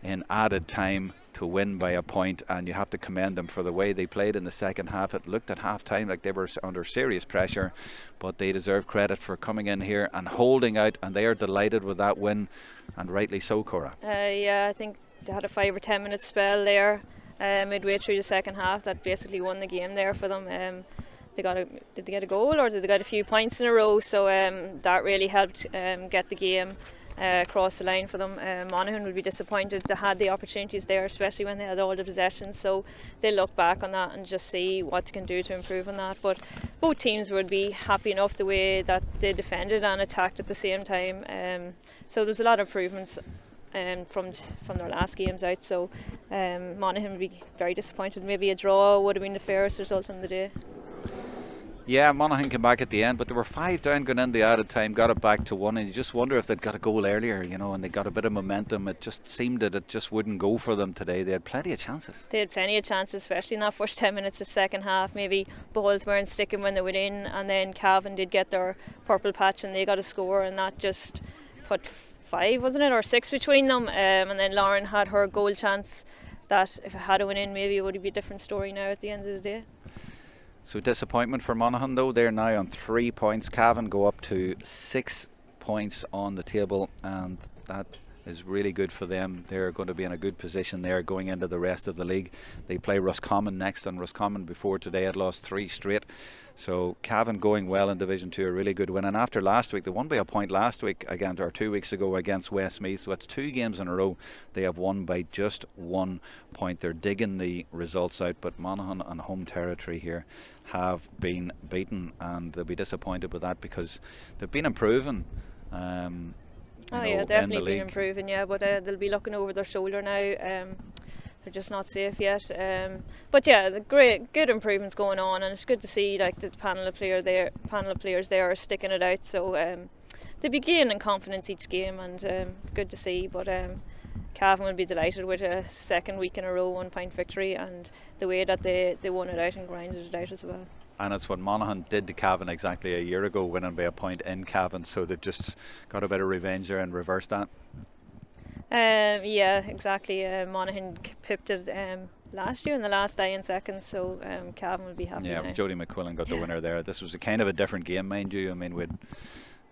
in added time to win by a point, and you have to commend them for the way they played in the second half. It looked at half time like they were under serious pressure, but they deserve credit for coming in here and holding out, and they are delighted with that win, and rightly so, Cora. Yeah, I think they had a 5 or 10 minute spell there midway through the second half that basically won the game there for them. Did they get a goal, or did they get a few points in a row? So that really helped get the game across the line for them. Monaghan would be disappointed. They had the opportunities there, especially when they had all the possessions, so they'll look back on that and just see what they can do to improve on that. But both teams would be happy enough the way that they defended and attacked at the same time. So there's a lot of improvements from their last games out, so Monaghan would be very disappointed. Maybe a draw would have been the fairest result on the day. Yeah, Monaghan came back at the end, but they were 5 down going into the added time, got it back to 1, and you just wonder if they'd got a goal earlier, you know, and they got a bit of momentum. It just seemed that it just wouldn't go for them today. They had plenty of chances. They had plenty of chances, especially in that first 10 minutes of the second half. Maybe balls weren't sticking when they went in, and then Cavan did get their purple patch and they got a score, and that just put 5, wasn't it, or 6 between them. And then Lauren had her goal chance that if it had went in, maybe it would be a different story now at the end of the day. So disappointment for Monaghan though. They're now on 3 points. Cavan go up to 6 points on the table, and that is really good for them. They're going to be in a good position there going into the rest of the league. They play Roscommon next, and Roscommon before today had lost 3 straight. So Cavan going well in Division 2, a really good win. And after last week, they won by a point last week again, or 2 weeks ago against Westmeath. So it's 2 games in a row they have won by just 1 point. They're digging the results out, but Monaghan on home territory here have been beaten, and they'll be disappointed with that because they've been improving. Definitely been improving, yeah, but they'll be looking over their shoulder now. They're just not safe yet. But yeah, the good improvements going on, and it's good to see like the panel of players there are sticking it out. So they be gaining confidence each game, and good to see. But Cavan will be delighted with a second week in a row 1 point victory, and the way that they won it out and grinded it out as well. And it's what Monaghan did to Cavan exactly a year ago, winning by a point in Cavan, so they've just got a bit of revenge there and reversed that. Yeah, exactly. Monaghan pipped it last year in the last dying seconds, so Cavan will be happy. Yeah, Jodie McQuillan got the winner there. This was a kind of a different game, mind you. I mean, we'd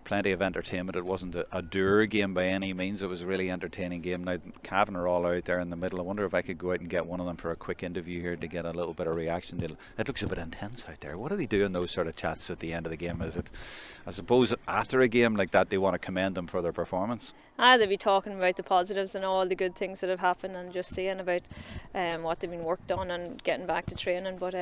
plenty of entertainment. It wasn't a dour game by any means. It was a really entertaining game. Now Cavan are all out there in the middle. I wonder if I could go out and get one of them for a quick interview here to get a little bit of reaction. It looks a bit intense out there. What do they do in those sort of chats at the end of the game? Is it, I suppose after a game like that, they want to commend them for their performance? They'll be talking about the positives and all the good things that have happened, and just saying about what they've been worked on and getting back to training. But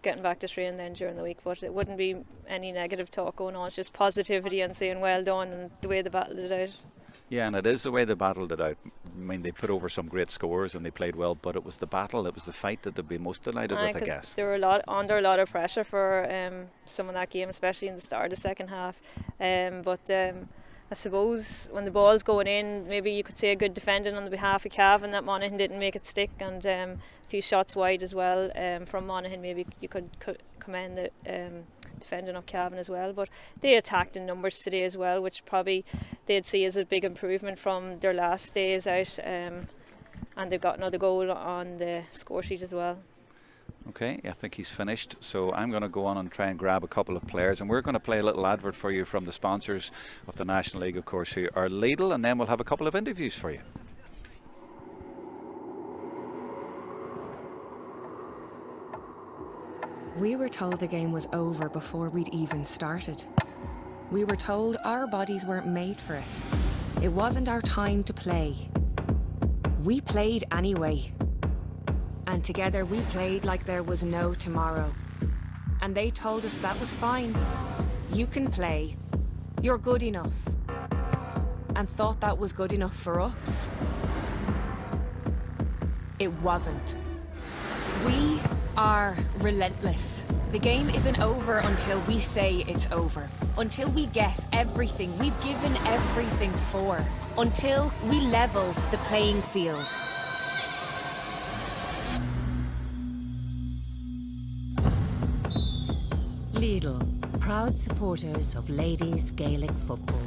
getting back to training then during the week, but it wouldn't be any negative talk going on. It's just positivity and saying well done and the way they battled it out. Yeah, and it is the way they battled it out. I mean, they put over some great scores and they played well, but it was the battle, it was the fight that they'd be most delighted with, I guess. They were under a lot of pressure for some of that game, especially in the start of the second half. I suppose when the ball's going in, maybe you could say a good defending on the behalf of Cavan, that Monaghan didn't make it stick, and a few shots wide as well from Monaghan. Maybe you could commend the defending of Cavan as well, but they attacked in numbers today as well, which probably they'd see as a big improvement from their last days out. and they've got another goal on the score sheet as well. Okay, I think he's finished. So I'm going to go on and try and grab a couple of players, and we're going to play a little advert for you from the sponsors of the National League, of course, who are Lidl, and then we'll have a couple of interviews for you. We were told the game was over before we'd even started. We were told our bodies weren't made for it. It wasn't our time to play. We played anyway. And together we played like there was no tomorrow. And they told us that was fine. You can play. You're good enough. And thought that was good enough for us. It wasn't. We are relentless. The game isn't over until we say it's over. Until we get everything we've given everything for. Until we level the playing field. Lidl, proud supporters of ladies Gaelic football.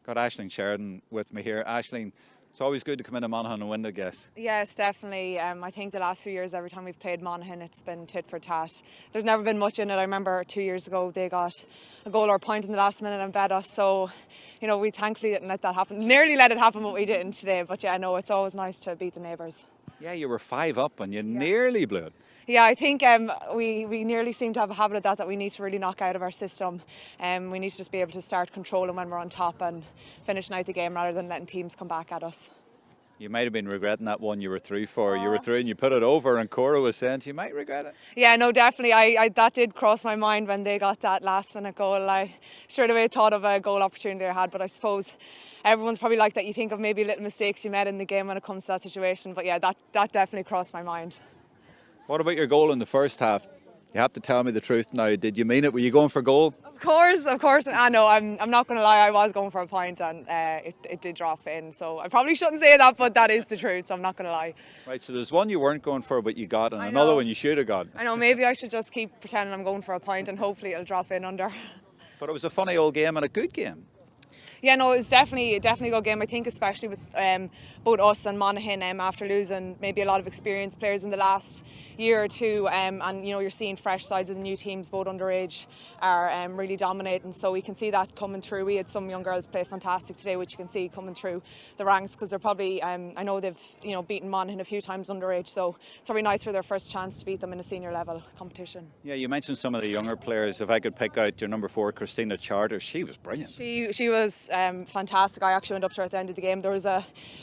Got Aisling Sheridan with me here. Aisling, it's always good to come into Monaghan and win, I guess. Yes, definitely. I think the last few years, every time we've played Monaghan, it's been tit for tat. There's never been much in it. I remember 2 years ago they got a goal or a point in the last minute and bet us. So, you know, we thankfully didn't let that happen. Nearly let it happen, but we didn't today. But yeah, no, it's always nice to beat the neighbours. Yeah, you were 5 up and you nearly blew it. Yeah, I think we nearly seem to have a habit of that we need to really knock out of our system. We need to just be able to start controlling when we're on top and finishing out the game rather than letting teams come back at us. You might have been regretting that one you were through for. You were through and you put it over, and Cora was saying you might regret it. Yeah, no, definitely. I that did cross my mind when they got that last minute goal. I straight away thought of a goal opportunity I had, but I suppose everyone's probably like that. You think of maybe little mistakes you made in the game when it comes to that situation. But yeah, that definitely crossed my mind. What about your goal in the first half? You have to tell me the truth now. Did you mean it? Were you going for goal? Of course. I know. I'm not going to lie. I was going for a point, and it did drop in. So I probably shouldn't say that, but that is the truth. So I'm not going to lie. Right. So there's one you weren't going for, but you got, and I another know. one you should have got. I know. Maybe I should just keep pretending I'm going for a point, and hopefully it'll drop in under. But it was a funny old game and a good game. Yeah, no, it was definitely a good game. I think especially with both us and Monaghan after losing maybe a lot of experienced players in the last year or two, and you know, you're seeing fresh sides of the new teams, both underage, are really dominating. So we can see that coming through. We had some young girls play fantastic today, which you can see coming through the ranks, because they're probably I know they've beaten Monaghan a few times underage, so it's probably nice for their first chance to beat them in a senior level competition. Yeah, you mentioned some of the younger players. If I could pick out your number 4, Christina Charter, she was brilliant. She was fantastic. I actually went up to her at the end of the game. There was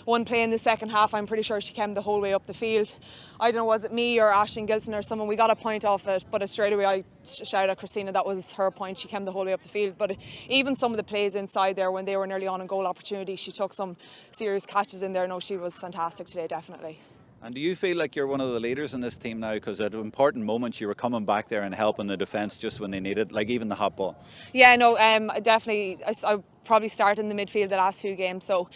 one play in the second half. I'm pretty sure she came the whole way up the field. I don't know, was it me or Aisling Gilson or someone? We got a point off it, but straight away I shouted at Christina that was her point. She came the whole way up the field. But even some of the plays inside there, when they were nearly on a goal opportunity, she took some serious catches in there. No, she was fantastic today, definitely. And do you feel like you're one of the leaders in this team now? Because at important moments you were coming back there and helping the defence just when they needed, like even the hot ball. Yeah, no, definitely. I probably started in the midfield the last 2 games, so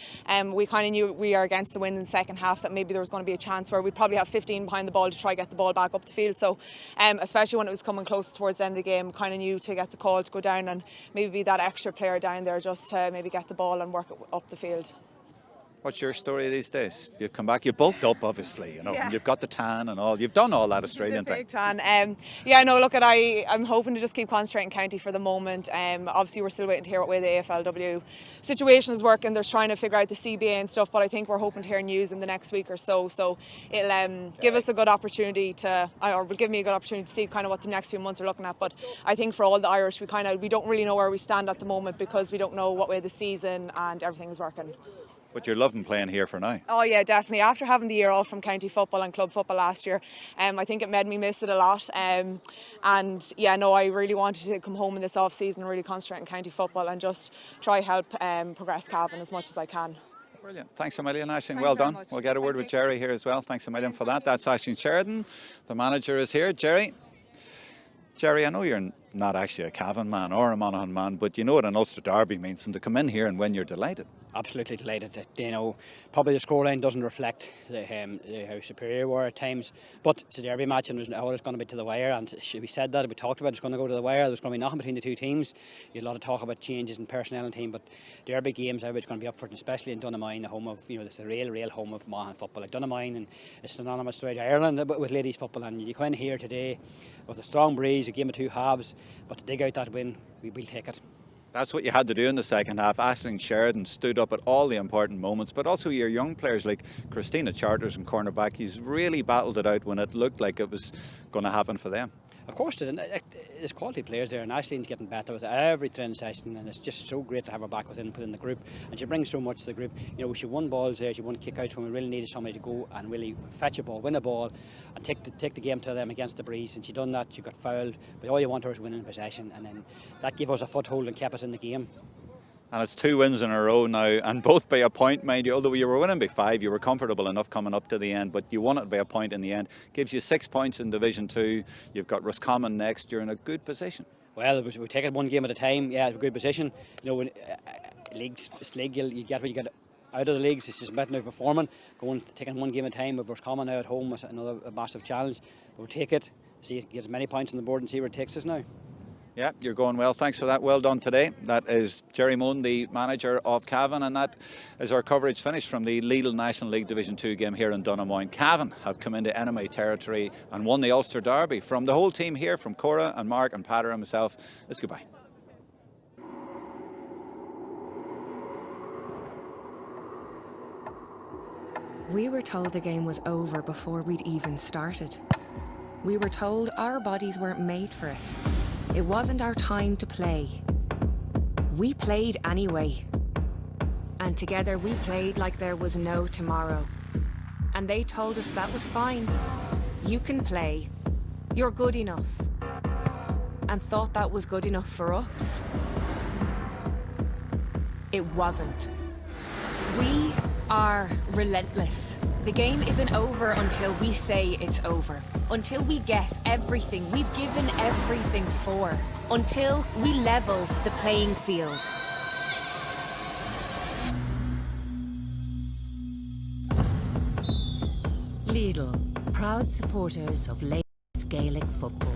we kind of knew we are against the wind in the second half, that maybe there was going to be a chance where we'd probably have 15 behind the ball to try get the ball back up the field. So especially when it was coming close towards the end of the game, kind of knew to get the call to go down and maybe be that extra player down there just to maybe get the ball and work it up the field. What's your story these days? You've come back, you've bulked up obviously, you know, Yeah. and you've got the tan and all. You've done all that Australian The thing. big tan. Yeah, no, look, I'm hoping to just keep concentrating county for the moment. Obviously, we're still waiting to hear what way the AFLW situation is working. They're trying to figure out the CBA and stuff, but I think we're hoping to hear news in the next week or so. So it'll give us a good opportunity or will give me a good opportunity to see kind of what the next few months are looking at. But I think for all the Irish, we don't really know where we stand at the moment, because we don't know what way the season and everything is working. But you're loving playing here for now. Oh yeah, definitely. After having the year off from county football and club football last year, I think it made me miss it a lot. And yeah, no, I really wanted to come home in this off season and really concentrate on county football and just try help progress Cavan as much as I can. Brilliant. Thanks a million, Aisling. Thanks Well very done. much. We'll get a word Thank with you. Jerry here as well. Thanks a million for that. That's Aisling Sheridan. The manager is here. Jerry, I know you're not actually a Cavan man or a Monaghan man, but you know what an Ulster derby means, and to come in here and win, you're delighted. Absolutely delighted that, you know, probably the scoreline doesn't reflect how superior we were at times, but it's a derby match and there's always going to be to the wire, and we said that, we talked about it's going to go to the wire, there's going to be nothing between the two teams. You had a lot of talk about changes in personnel and team, but derby games, everybody's going to be up for it, especially in Dunamine, the home of, you know, it's a real home of Monaghan football. Like Dunamine, and it's synonymous throughout Ireland with ladies football, and you come in here today with a strong breeze, a game of two halves, but to dig out that win, we'll take it. That's what you had to do in the second half. Aisling Sheridan stood up at all the important moments, but also your young players like Christina Charters and cornerback, he's really battled it out when it looked like it was going to happen for them. Of course, there's quality players there, and Aisling's getting better with every training session, and it's just so great to have her back within the group, and she brings so much to the group. You know, she won balls there, she won kick-outs when we really needed somebody to go and really fetch a ball, win a ball, and take the game to them against the breeze, and she done that. She got fouled, but all you want her is winning possession, and then that gave us a foothold and kept us in the game. And it's 2 wins in a row now, and both by a point, mind you. Although you were winning by 5, you were comfortable enough coming up to the end, but you won it by a point in the end. Gives you 6 points in Division 2. You've got Roscommon next. You're in a good position. Well, we take it one game at a time. Yeah, it's a good position. You know, when leagues, you get what you get out of the leagues. It's just about now performing. Taking one game at a time. With Roscommon now at home is another massive challenge. But we'll take it. See, get as many points on the board and see where it takes us now. Yeah, you're going well. Thanks for that. Well done today. That is Jerry Moan, the manager of Cavan, and that is our coverage finished from the Lidl National League Division 2 game here in Dunamine. Cavan have come into enemy territory and won the Ulster Derby. From the whole team here, from Cora and Mark and Patter and myself, it's goodbye. We were told the game was over before we'd even started. We were told our bodies weren't made for it. It wasn't our time to play. We played anyway. And together we played like there was no tomorrow. And they told us that was fine. You can play. You're good enough. And thought that was good enough for us. It wasn't. We are relentless. The game isn't over until we say it's over. Until we get everything we've given everything for. Until we level the playing field. Lidl, proud supporters of ladies Gaelic football.